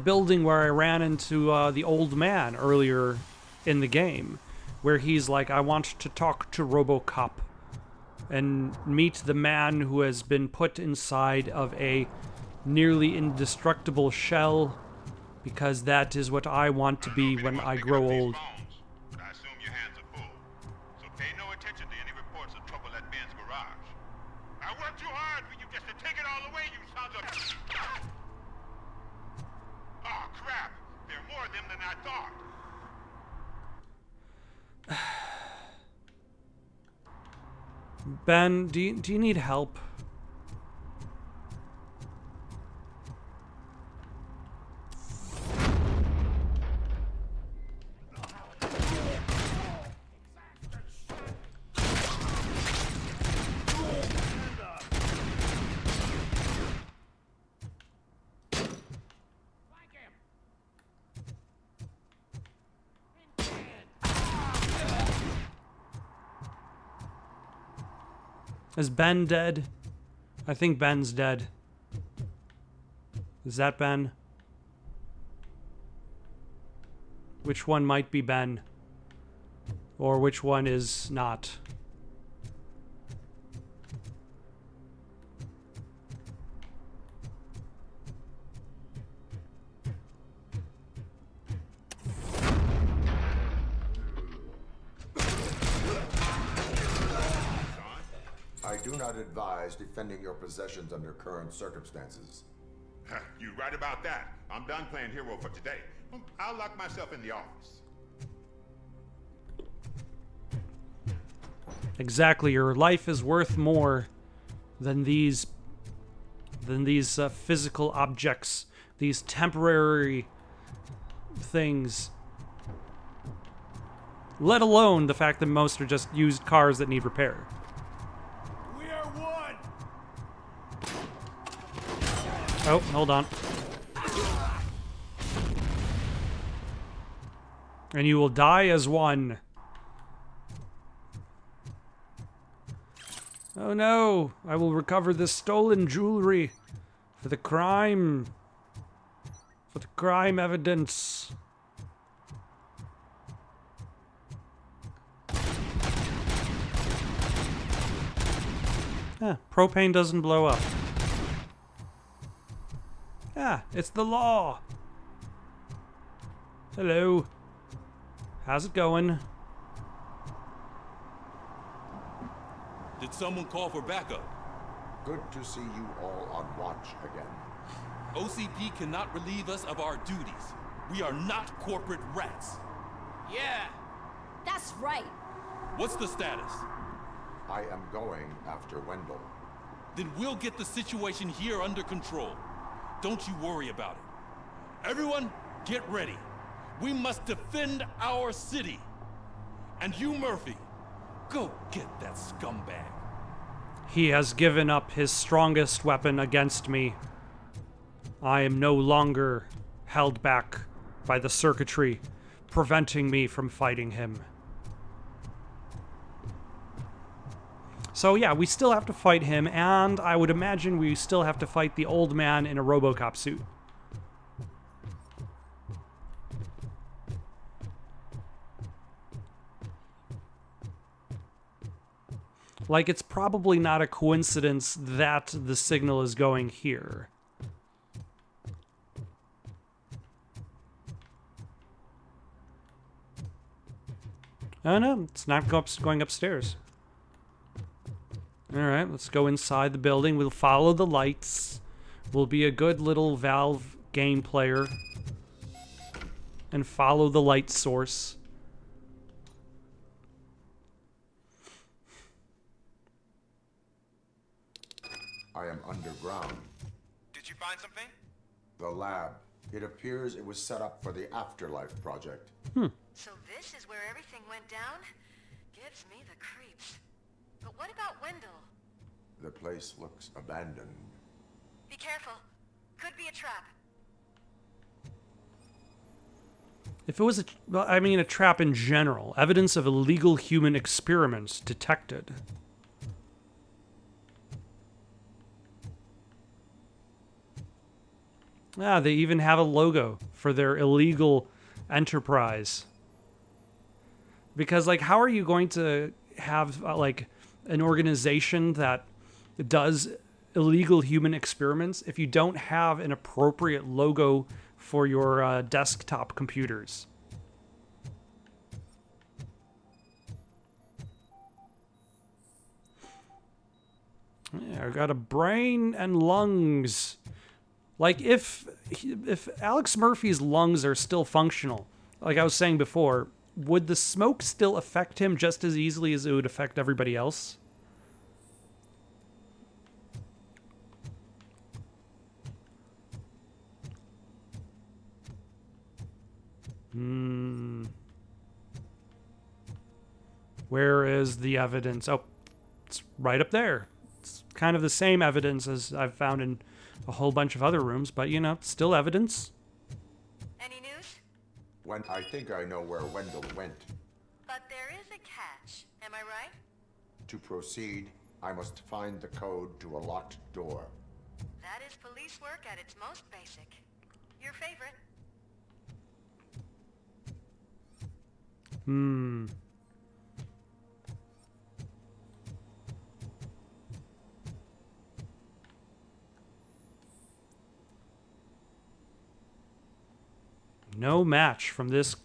building where I ran into the old man earlier in the game. where he's like, I want to talk to RoboCop and meet the man who has been put inside of a nearly indestructible shell, because that is what I want to be when I grow old. I assume your hands are full, so pay no attention to any reports of trouble at Ben's garage. I worked too hard for you just to take it all away, you sons of... Oh, crap! There are more of them than I thought. Ben, do you need help? Is Ben dead? I think Ben's dead. Is that Ben? Which one might be Ben? Or which one is not? I do not advise defending your possessions under current circumstances. You right about that. I'm done playing hero for today. I'll lock myself in the office. Exactly, your life is worth more than these physical objects, these temporary things. Let alone the fact that most are just used cars that need repair. We are one. Oh, hold on. And you will die as one. Oh no, I will recover this stolen jewelry for the crime evidence. Propane doesn't blow up. It's the law. Hello. How's it going? Did someone call for backup? Good to see you all on watch again. OCP cannot relieve us of our duties. We are not corporate rats. Yeah. That's right. What's the status? I am going after Wendell. Then we'll get the situation here under control. Don't you worry about it. Everyone, get ready. We must defend our city. And you, Murphy, go get that scumbag. He has given up his strongest weapon against me. I am no longer held back by the circuitry, preventing me from fighting him. So yeah, we still have to fight him, and I would imagine we still have to fight the old man in a RoboCop suit. Like, it's probably not a coincidence that the signal is going here. Oh no, it's not going upstairs. Alright, let's go inside the building. We'll follow the lights. We'll be a good little Valve game player. And follow the light source. I am underground. Did you find something? The lab. It appears it was set up for the Afterlife project. So this is where everything went down? Gives me the creeps. But what about Wendell? The place looks abandoned. Be careful. Could be a trap. If it was a trap in general, evidence of illegal human experiments detected. They even have a logo for their illegal enterprise. Because, like, how are you going to have, like, an organization that does illegal human experiments if you don't have an appropriate logo for your desktop computers? Yeah, I got a brain and lungs. Like, if Alex Murphy's lungs are still functional, like I was saying before, would the smoke still affect him just as easily as it would affect everybody else? Where is the evidence? Oh, it's right up there. It's kind of the same evidence as I've found in a whole bunch of other rooms, but, you know, still evidence. Any news? When I think I know where Wendell went. But there is a catch. Am I right? To proceed, I must find the code to a locked door. That is police work at its most basic. Your favorite. No match from this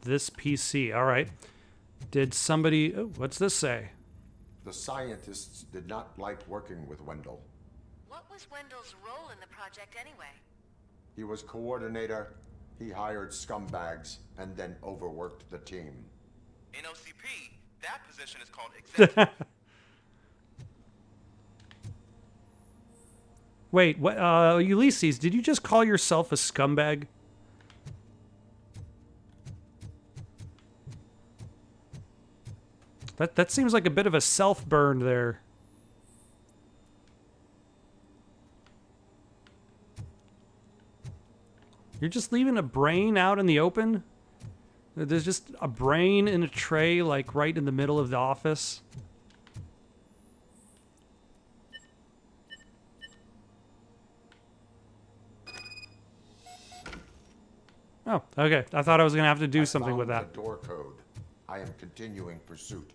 PC. All right. Did somebody... Oh, what's this say? The scientists did not like working with Wendell. What was Wendell's role in the project anyway? He was coordinator, he hired scumbags, and then overworked the team. In OCP, that position is called executive. Wait, what? Ulysses, did you just call yourself a scumbag? That seems like a bit of a self-burn there. You're just leaving a brain out in the open? There's just a brain in a tray, like, right in the middle of the office. Oh, okay. I thought I was going to have to do something with that. The door code. I am continuing pursuit.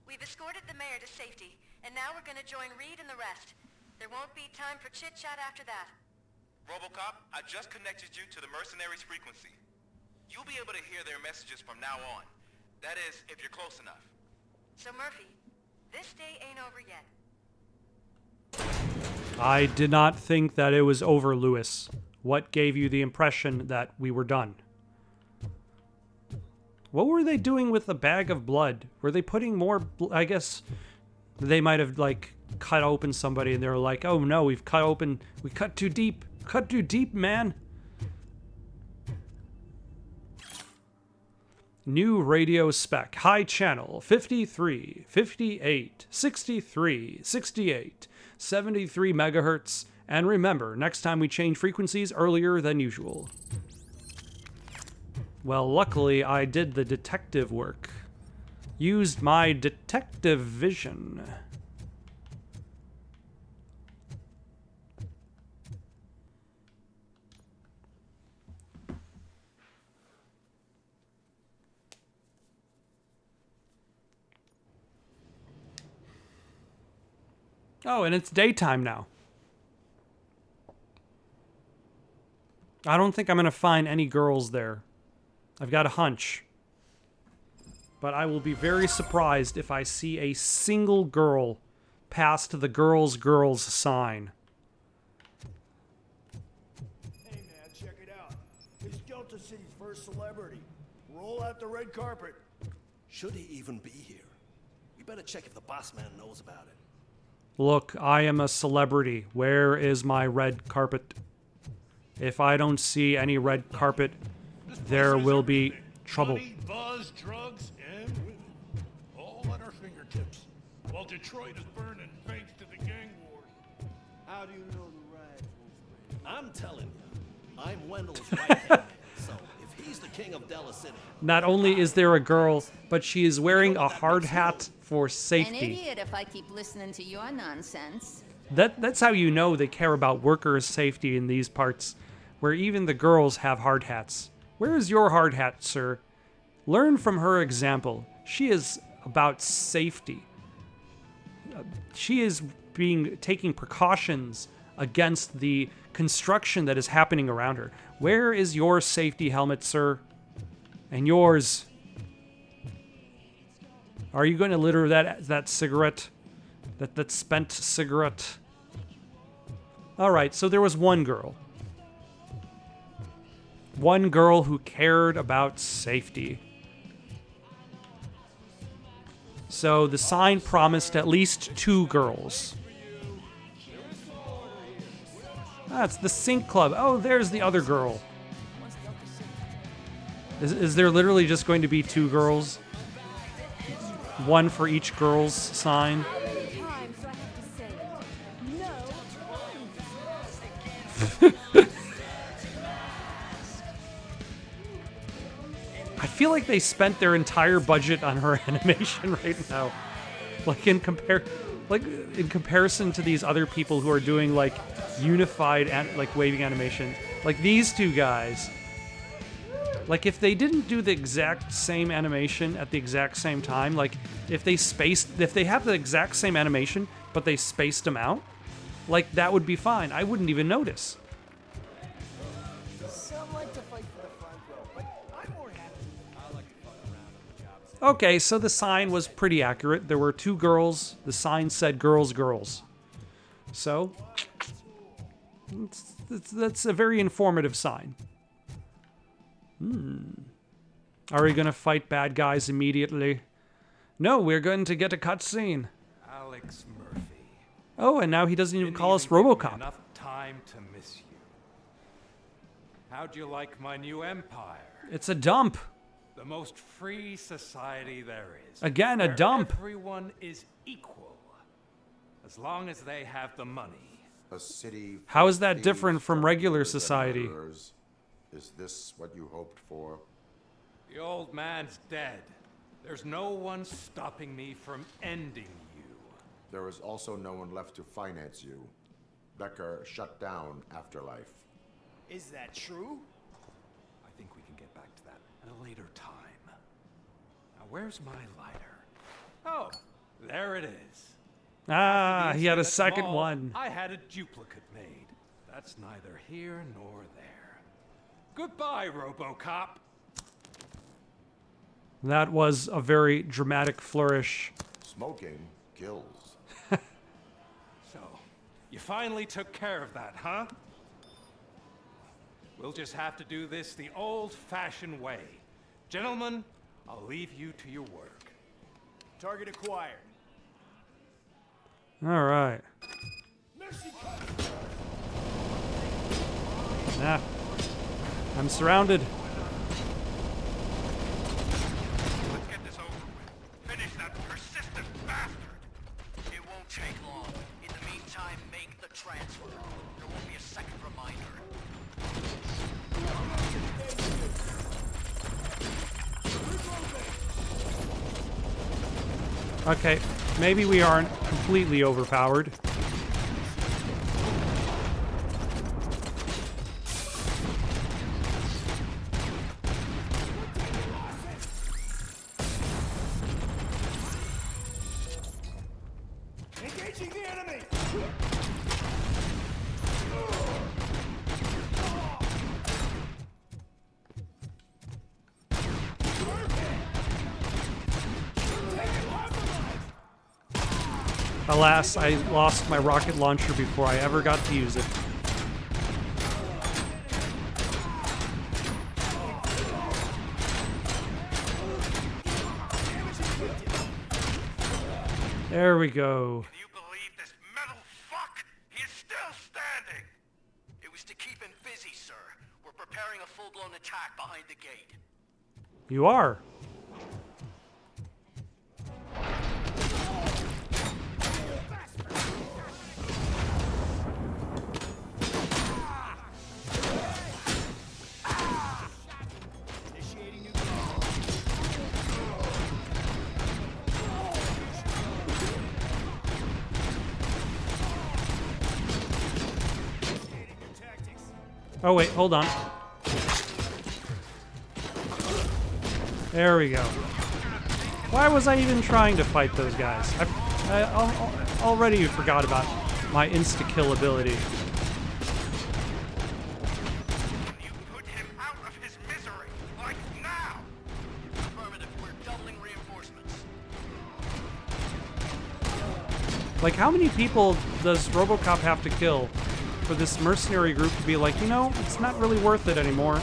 We've escorted the mayor to safety, and now we're gonna join Reed and the rest. There won't be time for chit-chat after that. RoboCop, I just connected you to the mercenaries' frequency. You'll be able to hear their messages from now on. That is, if you're close enough. So Murphy, this day ain't over yet. I did not think that it was over, Lewis. What gave you the impression that we were done? What were they doing with the bag of blood? Were they putting more... I guess they might have, like, cut open somebody and they were like, oh no, we cut too deep. Cut too deep, man. New radio spec. High channel. 53, 58, 63, 68, 73 megahertz. And remember, next time we change frequencies earlier than usual. Well, luckily, I did the detective work. Used my detective vision. Oh, and it's daytime now. I don't think I'm going to find any girls there. I've got a hunch. But I will be very surprised if I see a single girl past the girls sign. Hey man, check it out. He's Delta City's first celebrity. Roll out the red carpet. Should he even be here? We better check if the boss man knows about it. Look, I am a celebrity. Where is my red carpet? If I don't see any red carpet, there will be trouble. Money, buzz, drugs, and women. All at our fingertips. While Detroit is burning thanks to the gang wars. How do you know the rifles? I'm telling you, I'm Wendell's right hand. So if he's the king of Della City... Not only is there a girl, but she is wearing a hard hat for safety. An idiot if I keep listening to your nonsense. That's how you know they care about workers' safety in these parts, where even the girls have hard hats. Where is your hard hat, sir? Learn from her example. She is about safety. She is taking precautions against the construction that is happening around her. Where is your safety helmet, sir? And yours? Are you going to litter that cigarette? That spent cigarette? Alright, so there was one girl. One girl who cared about safety. So the sign promised at least 2 girls. That's the Sync Club. Oh, there's the other girl. Is there literally just going to be 2 girls? One for each girl's sign? I feel like they spent their entire budget on her animation right now. Like in comparison to these other people who are doing like unified like waving animation. Like these 2 guys. Like if they didn't do the exact same animation at the exact same time, like if they have the exact same animation but they spaced them out, like that would be fine. I wouldn't even notice. Okay, so the sign was pretty accurate. There were 2 girls. The sign said girls, girls. So, that's a very informative sign. Are we going to fight bad guys immediately? No, we're going to get a cutscene. Alex Murphy. Oh, and now he doesn't even call us RoboCop. Enough time to miss you. How'd you like my new empire? It's a dump. The most free society there is. Again, a dump. Everyone is equal, as long as they have the money. A city. How is that different from regular society? Is this what you hoped for? The old man's dead. There's no one stopping me from ending you. There is also no one left to finance you. Becker shut down Afterlife. Is that true? I think we can get back to that at a later time. Now, where's my lighter? Oh, there it is. Ah, he had a second mall, one. I had a duplicate made. That's neither here nor there. Goodbye, RoboCop. That was a very dramatic flourish. Smoking kills. So, you finally took care of that, huh? We'll just have to do this the old-fashioned way. Gentlemen, I'll leave you to your work. Target acquired. All right. Nah. I'm surrounded. Let's get this over with. Finish that persistent bastard. It won't take long. In the meantime, make the transfer. There won't be a second reminder. Okay, maybe we aren't completely overpowered. Engaging the enemy! Alas, I lost my rocket launcher before I ever got to use it. There we go. Can you believe this metal fuck? He is still standing! It was to keep him busy, sir. We're preparing a full-blown attack behind the gate. You are. Oh wait, hold on. There we go. Why was I even trying to fight those guys? I already forgot about my insta-kill ability. You put him out of his misery, like now! Affirmative, we're doubling reinforcements. Like, how many people does RoboCop have to kill for this mercenary group to be like, you know, it's not really worth it anymore.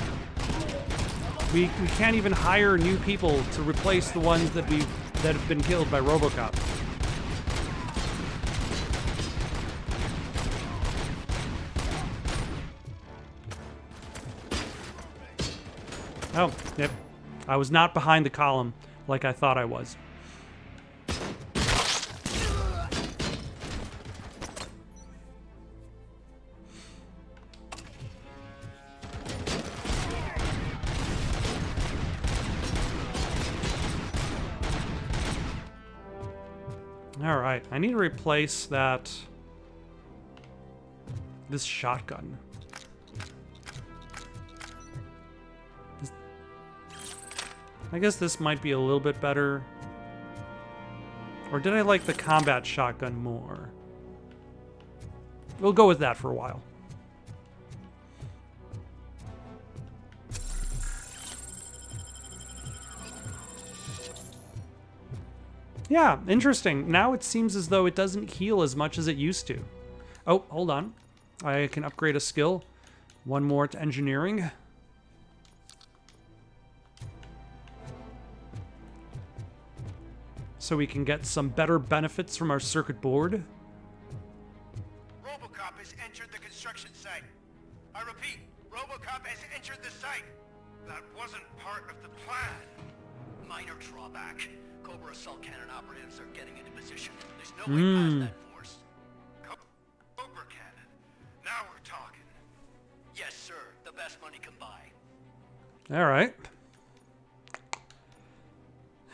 We can't even hire new people to replace the ones that have been killed by RoboCop. Oh, yep. I was not behind the column like I thought I was. Alright, I need to replace this shotgun. I guess this might be a little bit better. Or did I like the combat shotgun more? We'll go with that for a while. Yeah, interesting. Now it seems as though it doesn't heal as much as it used to. Oh, hold on. I can upgrade a skill. One more to engineering. So we can get some better benefits from our circuit board. RoboCop has entered the construction site. I repeat, RoboCop has entered the site. That wasn't part of the plan. Minor drawback. Cobra assault cannon operatives are getting into position. There's no way past that force. Cobra cannon. Now we're talking. Yes, sir. The best money can buy. All right.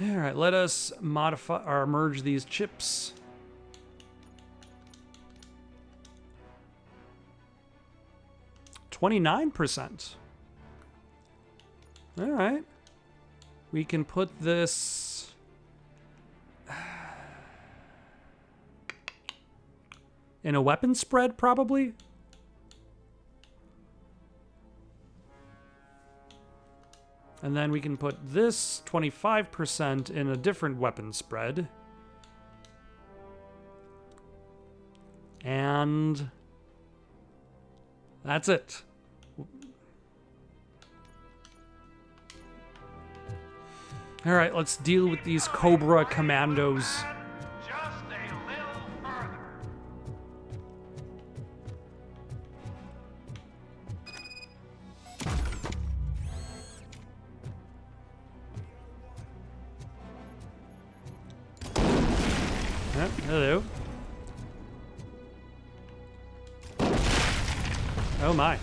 All right, let us modify or merge these chips. %. All right. We can put this in a weapon spread, probably. And then we can put this 25% in a different weapon spread. And that's it. All right, let's deal with these Cobra commandos. Hello. Oh my.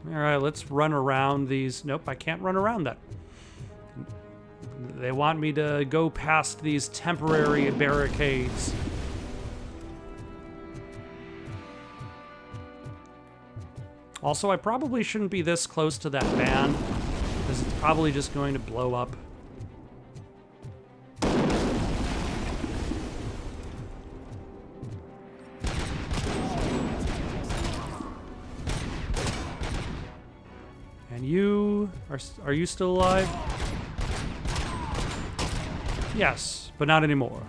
All right, let's run around these. Nope, I can't run around that. They want me to go past these temporary barricades. Also, I probably shouldn't be this close to that van, because it's probably just going to blow up. And you are you still alive? Yes, but not anymore.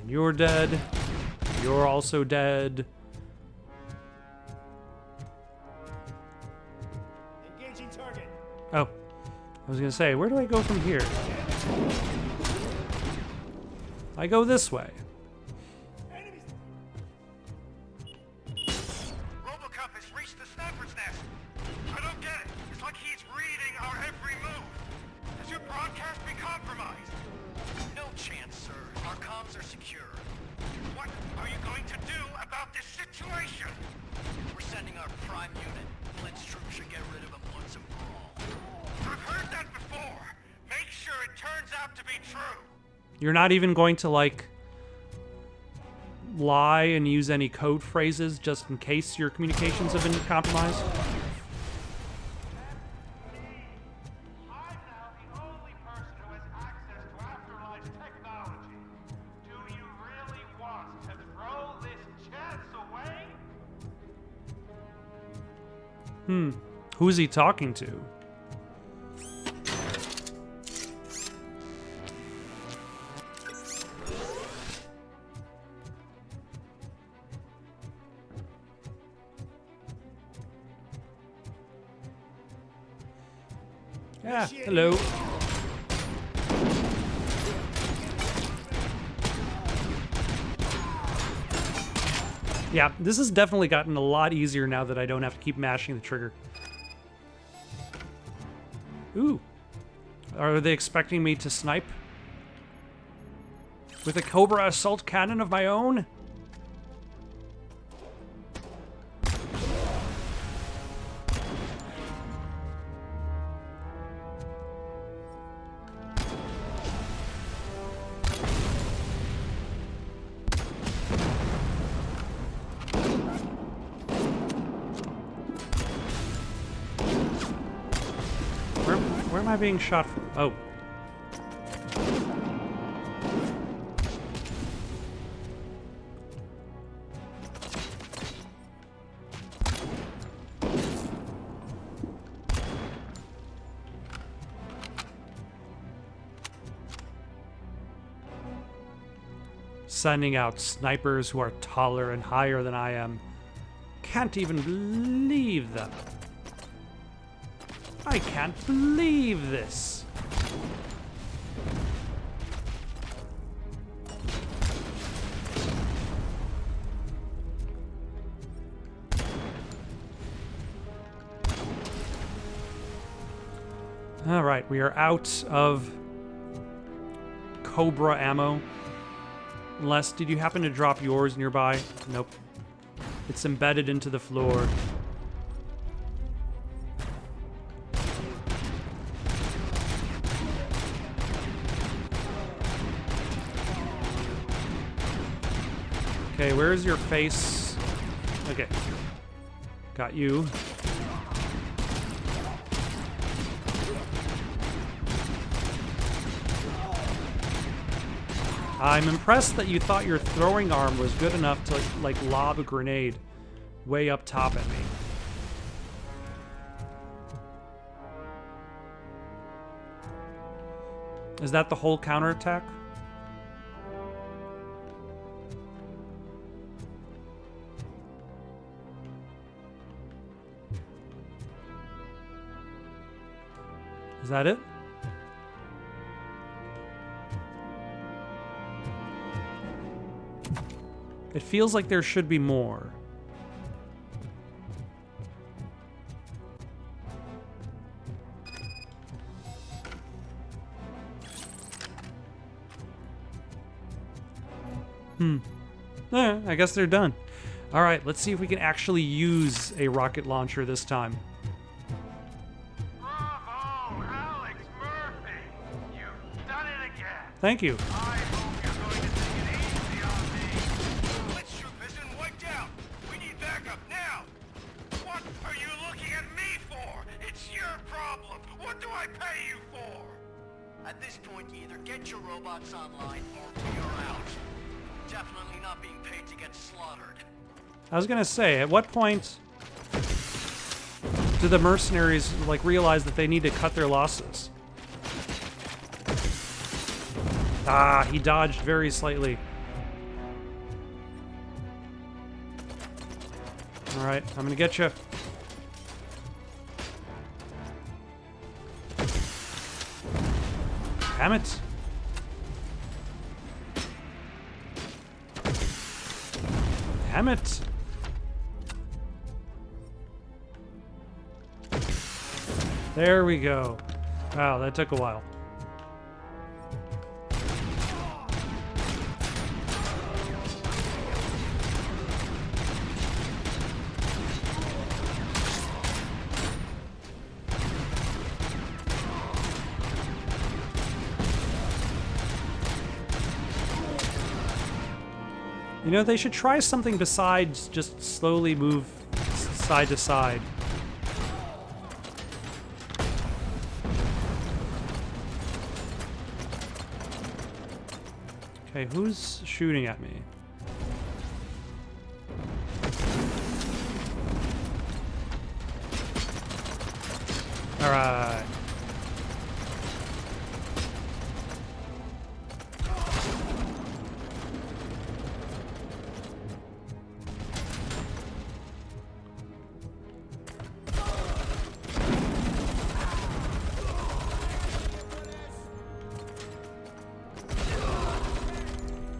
You're dead. You're also dead. Engaging target. Oh, I was gonna say, where do I go from here? I go this way. RoboCop has reached the sniper's nest. I don't get it. It's like he's reading our every move. Has your broadcast been compromised? No chance, sir. Our comms are secure. What are you going to do about this situation? We're sending our prime unit. true. You're not even going to, like, lie and use any code phrases just in case your communications have been compromised? Who's he talking to? Yeah, hello. Yeah, this has definitely gotten a lot easier now that I don't have to keep mashing the trigger. Ooh. Are they expecting me to snipe? With a Cobra assault cannon of my own? Where am I being shot from? Oh. Sending out snipers who are taller and higher than I am. Can't even believe them. I can't believe this. All right, we are out of Cobra ammo. Unless, did you happen to drop yours nearby? Nope. It's embedded into the floor. Okay, where's your face? Okay. Got you. I'm impressed that you thought your throwing arm was good enough to, like, lob a grenade way up top at me. Is that the whole counterattack? Is that it? It feels like there should be more. I guess they're done. All right, let's see if we can actually use a rocket launcher this time. Bravo, Alex Murphy! You've done it again! Thank you. I hope you're going to take it easy on me. Let's shoot this and wiped out! We need backup now! What are you looking at me for? It's your problem! What do I pay you for? At this point, you either get your robots online or we are out. Definitely not being paid to get slaughtered. I was gonna say, at what point do the mercenaries, like, realize that they need to cut their losses? Ah, he dodged very slightly. Alright, I'm gonna get you. Damn it. Damn it. There we go. Wow, that took a while. You know, they should try something besides just slowly move side to side. Okay, who's shooting at me? All right.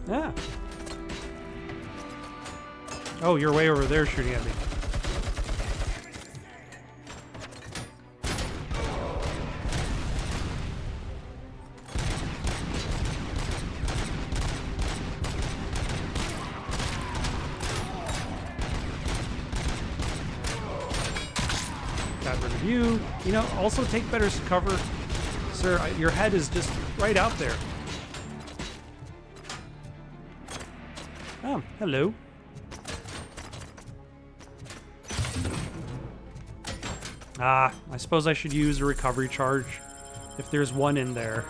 Yeah. Oh, you're way over there shooting at me. Got rid of you. You know, also take better cover. Sir, your head is just right out there. Oh, hello. Ah, I suppose I should use a recovery charge if there's one in there.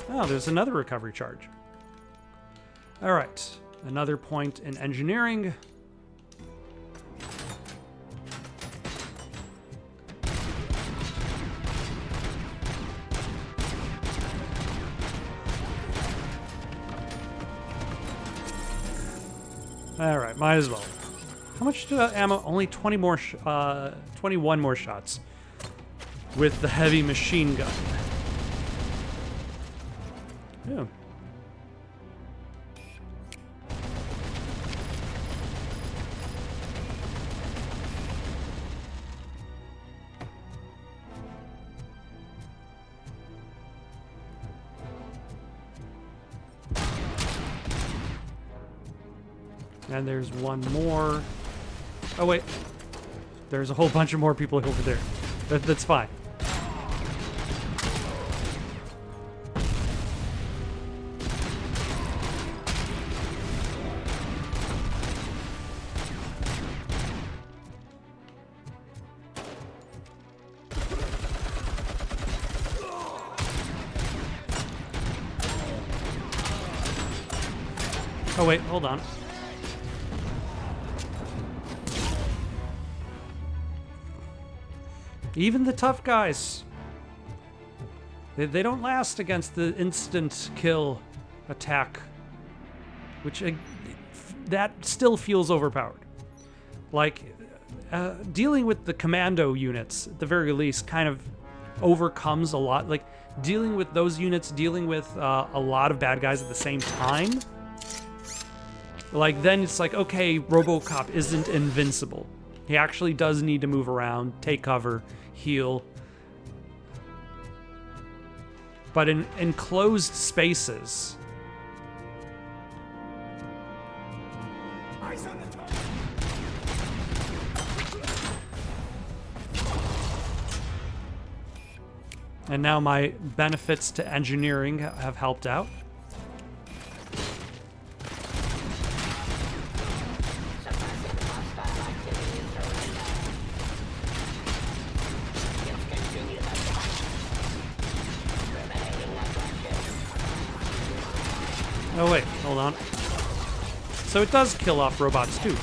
Oh, there's another recovery charge. All right, another point in engineering. All right, might as well. How much ammo? Only 20 more, 21 more shots with the heavy machine gun. Yeah. And there's one more. Oh, wait. There's a whole bunch of more people over there. That's fine. Oh, wait. Hold on. Even the tough guys, they don't last against the instant kill attack, which that still feels overpowered. Like, dealing with the commando units, at the very least, kind of overcomes a lot. Like, dealing with those units, dealing with a lot of bad guys at the same time, like, then it's like, okay, RoboCop isn't invincible. He actually does need to move around, take cover, heal. But in enclosed spaces, and now my benefits to engineering have helped out. Oh wait, hold on. So it does kill off robots too.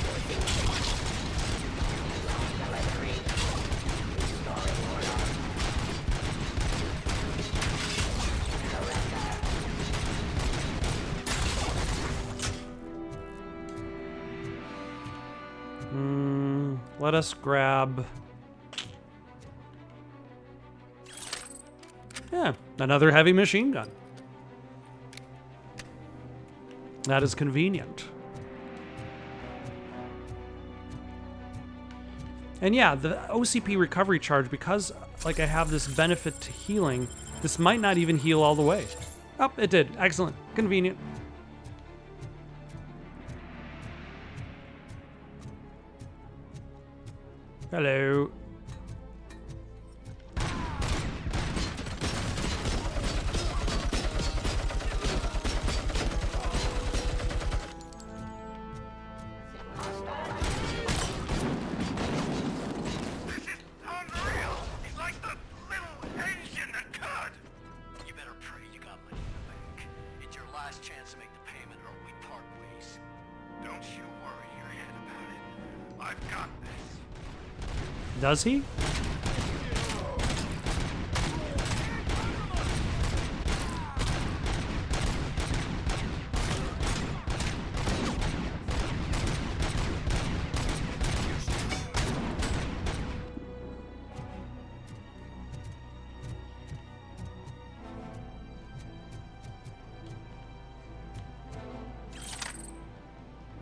Let us grab... yeah, another heavy machine gun. That is convenient. And yeah, the OCP recovery charge, because like I have this benefit to healing, this might not even heal all the way. Oh, it did. Excellent. Convenient. Hello. last chance to make the payment or we part ways. Don't you worry your head about it. I've got this. Does he?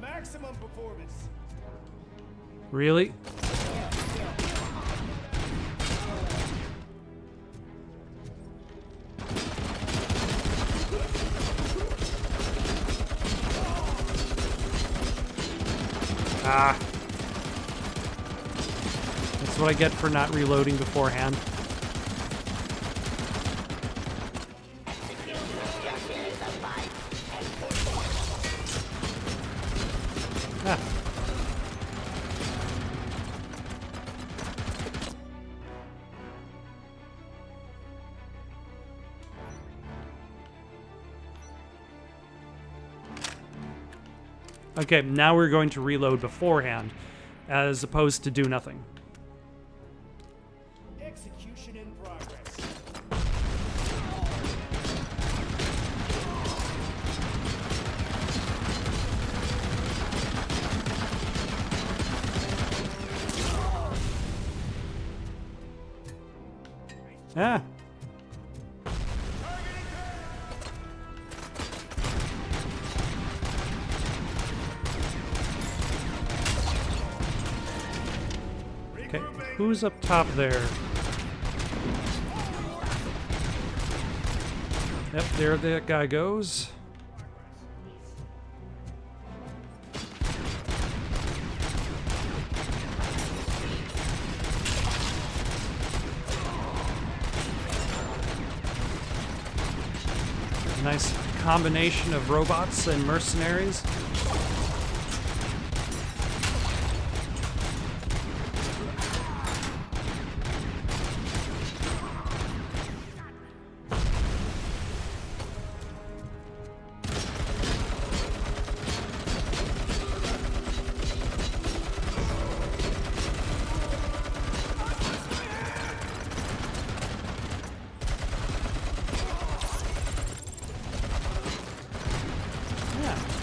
Maximum performance. Really? Ah. That's what I get for not reloading beforehand. Ah. Okay, now we're going to reload beforehand, as opposed to do nothing. Execution in progress. Ah. Okay, who's up top there? Yep, there that guy goes. Nice combination of robots and mercenaries.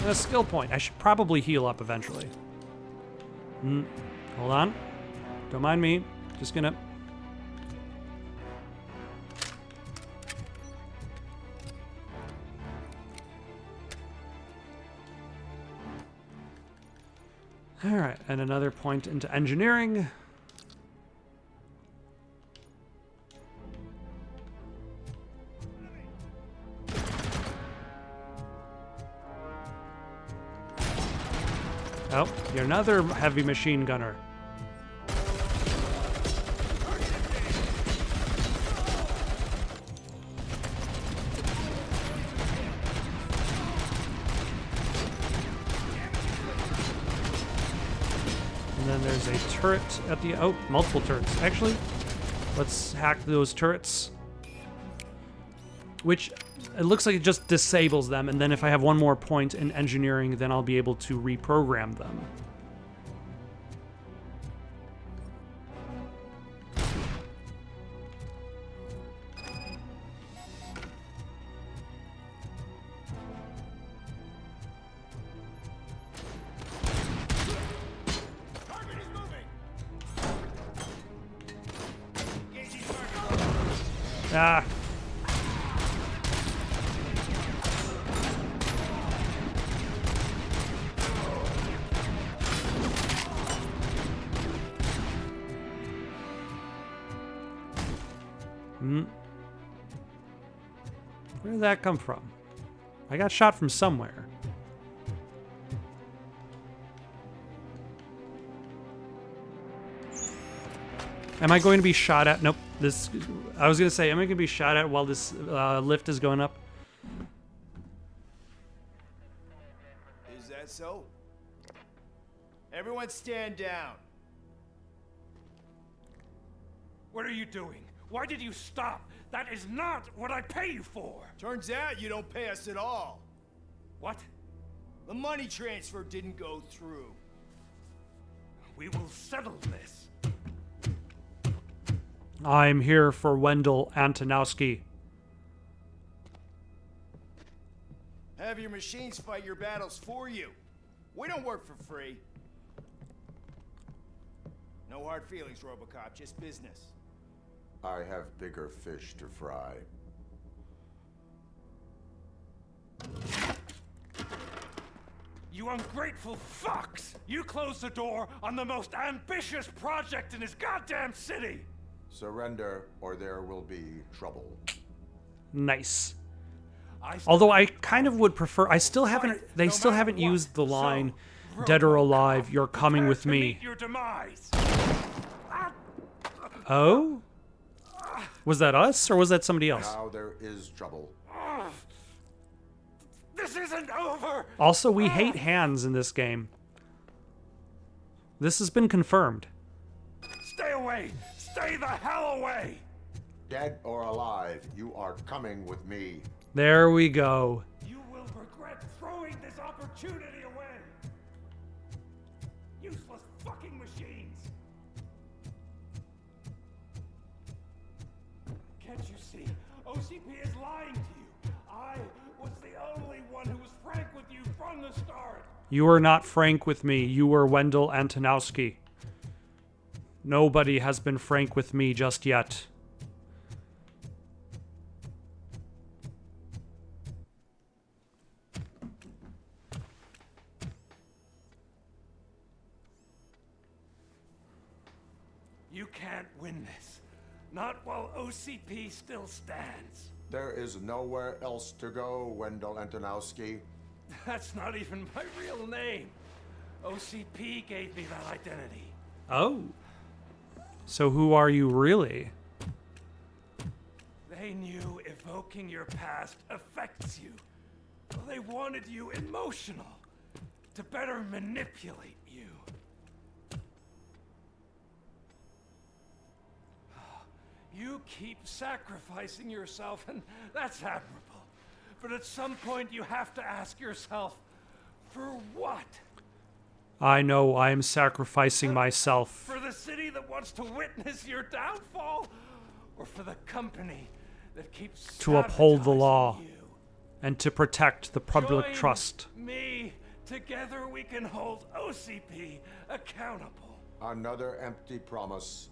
A skill point. I should probably heal up eventually. Hold on. Don't mind me. Just gonna... Alright, and another point into engineering. Oh, you're another heavy machine gunner. And then there's a turret at the... Oh, multiple turrets. Actually, let's hack those turrets. Which... It looks like it just disables them, and then if I have one more point in engineering, then I'll be able to reprogram them. Ah. Where did that come from? I got shot from somewhere. Am I going to be shot at? Nope. This. I was going to say, am I going to be shot at while this lift is going up? Is that so? Everyone stand down. What are you doing? Why did you stop? That is not what I pay you for! Turns out you don't pay us at all. What? The money transfer didn't go through. We will settle this. I'm here for Wendell Antonowski. Have your machines fight your battles for you. We don't work for free. No hard feelings, RoboCop, just business. I have bigger fish to fry. You ungrateful fucks! You closed the door on the most ambitious project in this goddamn city! Surrender, or there will be trouble. Nice. Although I kind of would prefer, they still haven't used the line, dead or alive, you're coming with me. Your demise. Oh? Was that us, or was that somebody else? Now there is trouble. This isn't over! Also, we hate hands in this game. This has been confirmed. Stay away! Stay the hell away! Dead or alive, you are coming with me. There we go. You will regret throwing this opportunity away! Useless fucking machines! Can't you see? OCP is lying to you. I was the only one who was frank with you from the start. You were not frank with me. You were Wendell Antonowski. Nobody has been frank with me just yet. You can't win this. Not while OCP still stands. There is nowhere else to go, Wendell Antonowski. That's not even my real name. OCP gave me that identity. Oh. So who are you really? They knew evoking your past affects you. They wanted you emotional to better manipulate you. You keep sacrificing yourself, and that's admirable. But at some point, you have to ask yourself, for what? I know I am sacrificing myself. For the city that wants to witness your downfall? Or for the company that keeps To uphold the law you? and to protect the public Join trust. me. Together we can hold OCP accountable. Another empty promise.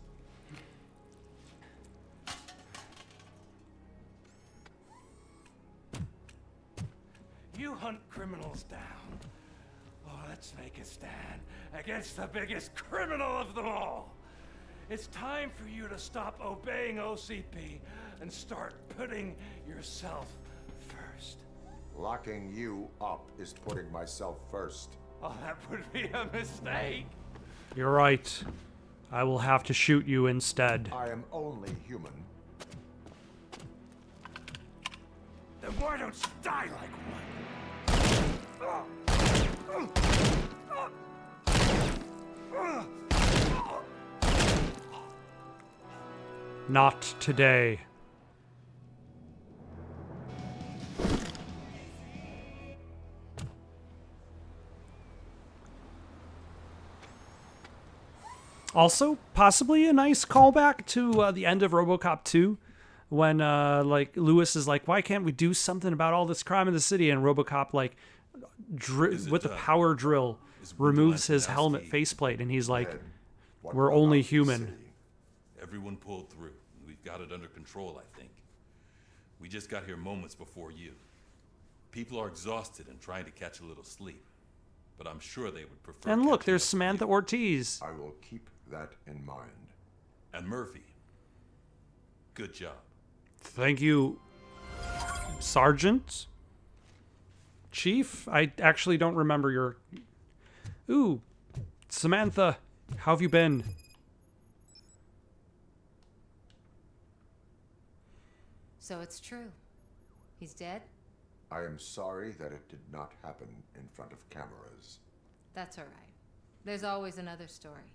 You hunt criminals down. Oh, let's make a stand against the biggest criminal of them all. It's time for you to stop obeying OCP and start putting yourself first. Locking you up is putting myself first. Oh, that would be a mistake. You're right. I will have to shoot you instead. I am only human. Then why don't you die like one? Not today. Also, possibly a nice callback to the end of RoboCop 2, when like Lewis is like, "Why can't we do something about all this crime in the city?" And RoboCop like with the power drill removes his helmet faceplate, and he's like, "We're only human." Everyone pulled through. We've got it under control, I think. We just got here moments before you. People are exhausted and trying to catch a little sleep, but I'm sure they would prefer. And look, there's Samantha Ortiz. I will keep that in mind. And Murphy, good job. Thank you, Sergeant? Chief? I actually don't remember your... Ooh, Samantha, how have you been? So it's true. He's dead? I am sorry that it did not happen in front of cameras. That's all right. There's always another story.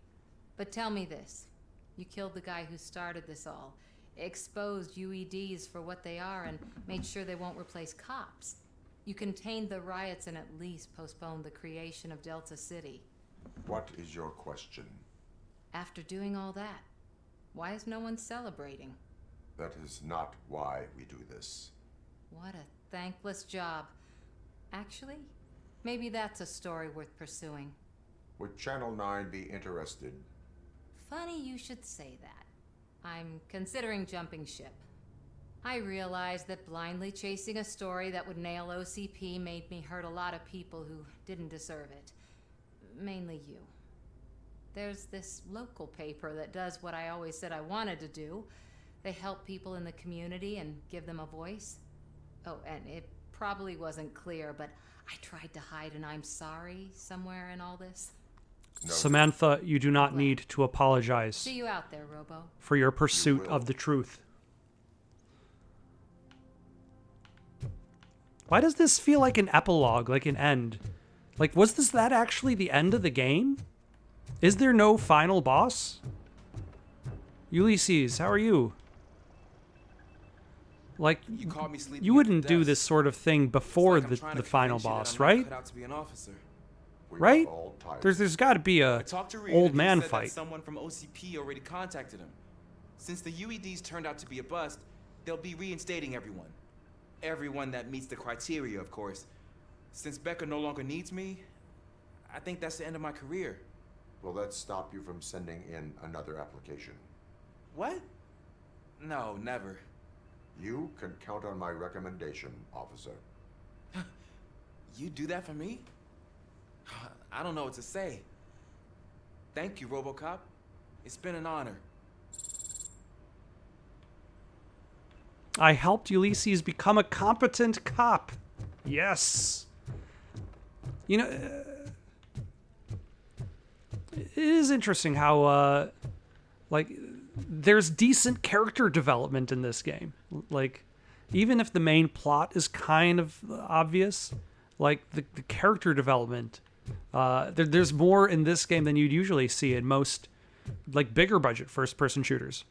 But tell me this. You killed the guy who started this all, exposed UEDs for what they are, and made sure they won't replace cops. You contained the riots and at least postponed the creation of Delta City. What is your question? After doing all that, why is no one celebrating? That is not why we do this. What a thankless job. Actually, maybe that's a story worth pursuing. Would Channel 9 be interested? Funny you should say that. I'm considering jumping ship. I realized that blindly chasing a story that would nail OCP made me hurt a lot of people who didn't deserve it. Mainly you. There's this local paper that does what I always said I wanted to do. They help people in the community and give them a voice. Oh, and it probably wasn't clear, but I tried to hide an I'm sorry somewhere in all this. No. Samantha, you do not need to apologize See you out there, Robo. for your pursuit of the truth. Why does this feel like an epilogue, like an end? Like, was that actually the end of the game? Is there no final boss? Ulysses, how are you? Like, you wouldn't do this sort of thing before the final boss, right? Right? There's got to be a old man fight. Someone from OCP already contacted him. Since the UEDs turned out to be a bust, they'll be reinstating everyone. Everyone that meets the criteria, of course. Since Becca no longer needs me, I think that's the end of my career. Will that stop you from sending in another application? What? No, never. You can count on my recommendation, officer. You do that for me? I don't know what to say. Thank you, RoboCop. It's been an honor. I helped Ulysses become a competent cop. Yes. You know, it is interesting how, like, there's decent character development in this game. Like, even if the main plot is kind of obvious, like, the character development, there's more in this game than you'd usually see in most, like, bigger budget first-person shooters.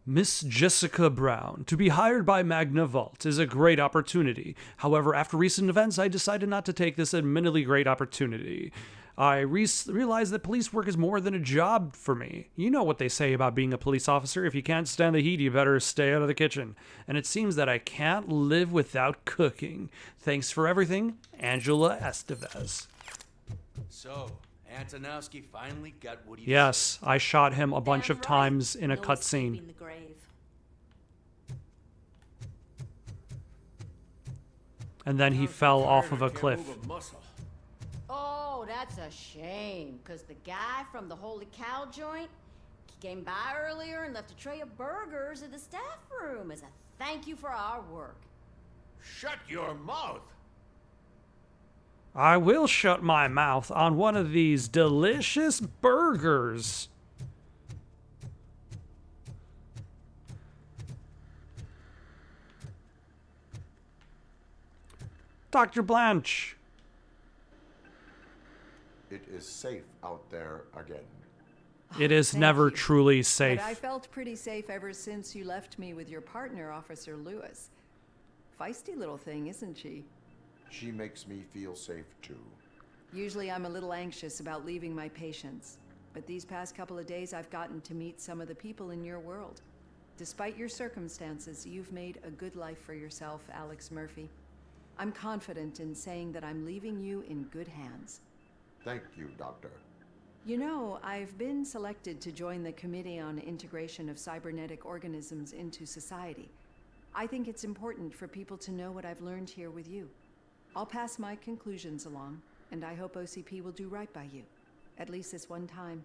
Miss Jessica Brown. To be hired by Magna Vault is a great opportunity. However, after recent events, I decided not to take this admittedly great opportunity. I realized that police work is more than a job for me. You know what they say about being a police officer. If you can't stand the heat, you better stay out of the kitchen. And it seems that I can't live without cooking. Thanks for everything, Angela Estevez. So, Antonowski finally got what he Yes, I shot him a bunch of times in a No cutscene. escaping the grave. And then he fell off of a cliff. Oh, that's a shame, because the guy from the Holy Cow joint came by earlier and left a tray of burgers in the staff room as a thank you for our work. Shut your mouth! I will shut my mouth on one of these delicious burgers. Dr. Blanche. It is safe out there again. It is never truly safe. But I felt pretty safe ever since you left me with your partner, Officer Lewis. Feisty little thing, isn't she? She makes me feel safe too. Usually I'm a little anxious about leaving my patients, but these past couple of days I've gotten to meet some of the people in your world. Despite your circumstances, you've made a good life for yourself, Alex Murphy. I'm confident in saying that I'm leaving you in good hands. Thank you, Doctor. You know, I've been selected to join the Committee on Integration of Cybernetic Organisms into Society. I think it's important for people to know what I've learned here with you. I'll pass my conclusions along, and I hope OCP will do right by you. At least this one time.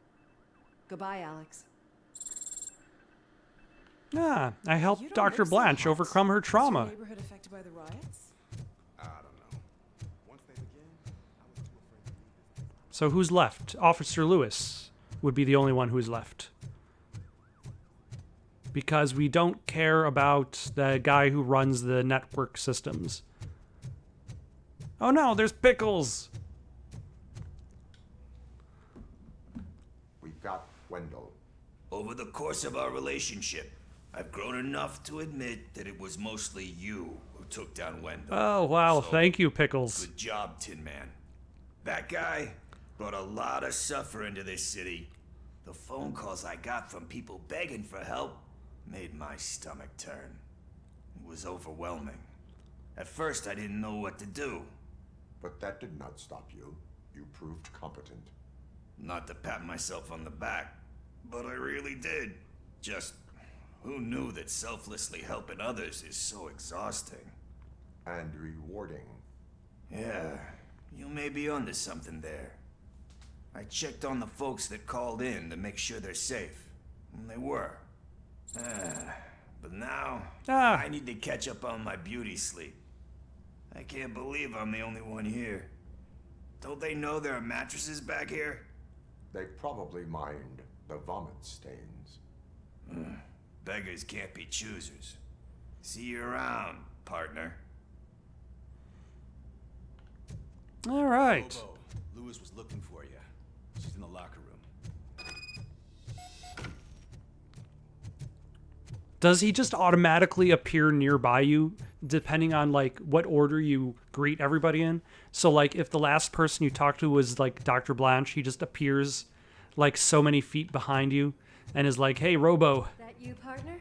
Goodbye, Alex. Ah, I helped Dr. Blanche overcome her trauma. Neighborhood affected by the riots? I don't know. Once they begin, I was too afraid to leave this. So who's left? Officer Lewis would be the only one who's left. Because we don't care about the guy who runs the network systems. Oh no, there's Pickles! We've got Wendell. Over the course of our relationship, I've grown enough to admit that it was mostly you who took down Wendell. Oh, wow. So, Thank you, Pickles. Good job, Tin Man. That guy brought a lot of suffering to this city. The phone calls I got from people begging for help made my stomach turn. It was overwhelming. At first, I didn't know what to do. But that did not stop you. You proved competent. Not to pat myself on the back, but I really did. Just, who knew that selflessly helping others is so exhausting? And rewarding. Yeah, you may be onto something there. I checked on the folks that called in to make sure they're safe. And they were. But now, I need to catch up on my beauty sleep. I can't believe I'm the only one here. Don't they know there are mattresses back here? They probably mind the vomit stains. Beggars can't be choosers. See you around, partner. All right. Robo, Lewis was looking for you. She's in the locker room. Does he just automatically appear nearby you, depending on, like, what order you greet everybody in? So, like, if the last person you talked to was, like, Dr. Blanche, he just appears, like, so many feet behind you and is like, hey, Robo. That you, partner?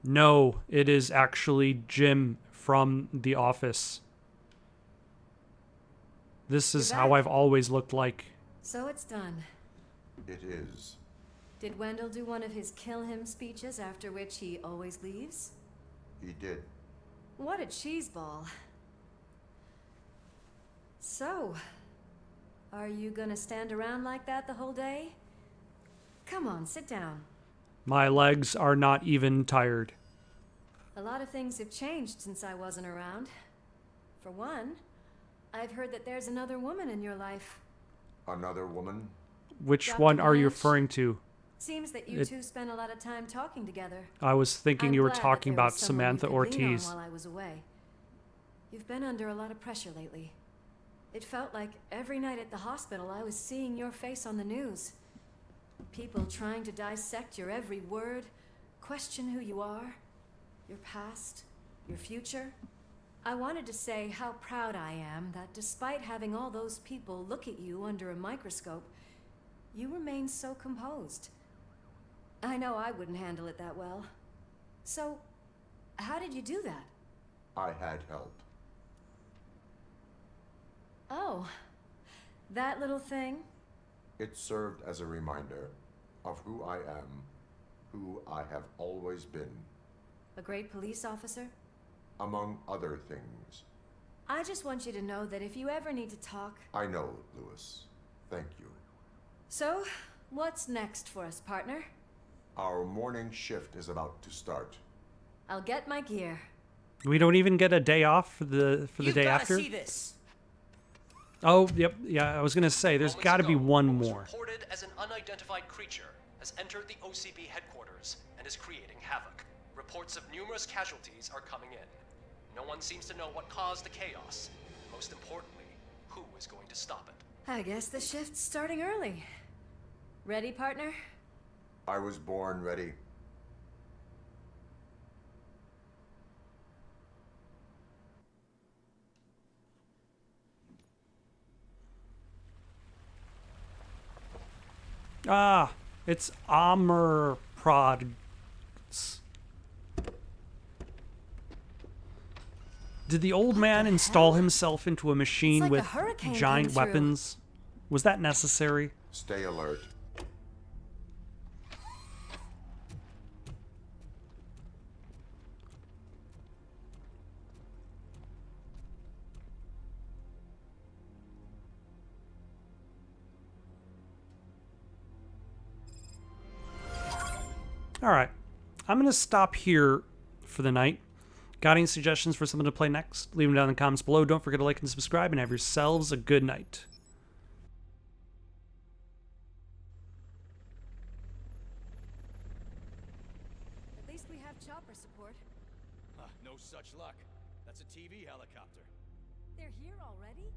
No, it is actually Jim from The Office. This is how I've always looked like. So it's done. It is. Did Wendell do one of his kill him speeches after which he always leaves? He did. What a cheeseball. So, are you gonna stand around like that the whole day? Come on, sit down. My legs are not even tired. A lot of things have changed since I wasn't around. For one, I've heard that there's another woman in your life. Another woman? Which Dr. one are you Blanche? referring to? Seems that you two spend a lot of time talking together. I was thinking I'm you were glad that talking there about was someone you Samantha could lean on Ortiz. while I was away. You've been under a lot of pressure lately. It felt like every night at the hospital I was seeing your face on the news. People trying to dissect your every word, question who you are, your past, your future. I wanted to say how proud I am that despite having all those people look at you under a microscope, you remain so composed. I know I wouldn't handle it that well. So, how did you do that? I had help. Oh, that little thing? It served as a reminder of who I am, who I have always been. A great police officer? Among other things. I just want you to know that if you ever need to talk... I know, Lewis. Thank you. So, what's next for us, partner? Our morning shift is about to start. I'll get my gear. We don't even get a day off for the day after? You gotta see this. Oh, yep. Yeah, I was going to say, there's got to be one more. Reported as an unidentified creature has entered the OCP headquarters and is creating havoc. Reports of numerous casualties are coming in. No one seems to know what caused the chaos. Most importantly, who is going to stop it. I guess the shift's starting early. Ready, partner? I was born ready. Ah, it's armor prods. Did the old man install himself into a machine like a with hurricane giant came through. weapons? Was that necessary? Stay alert. All right. I'm going to stop here for the night. Got any suggestions for something to play next? Leave them down in the comments below. Don't forget to like and subscribe, and have yourselves a good night. At least we have chopper support. No such luck. That's a TV helicopter. They're here already?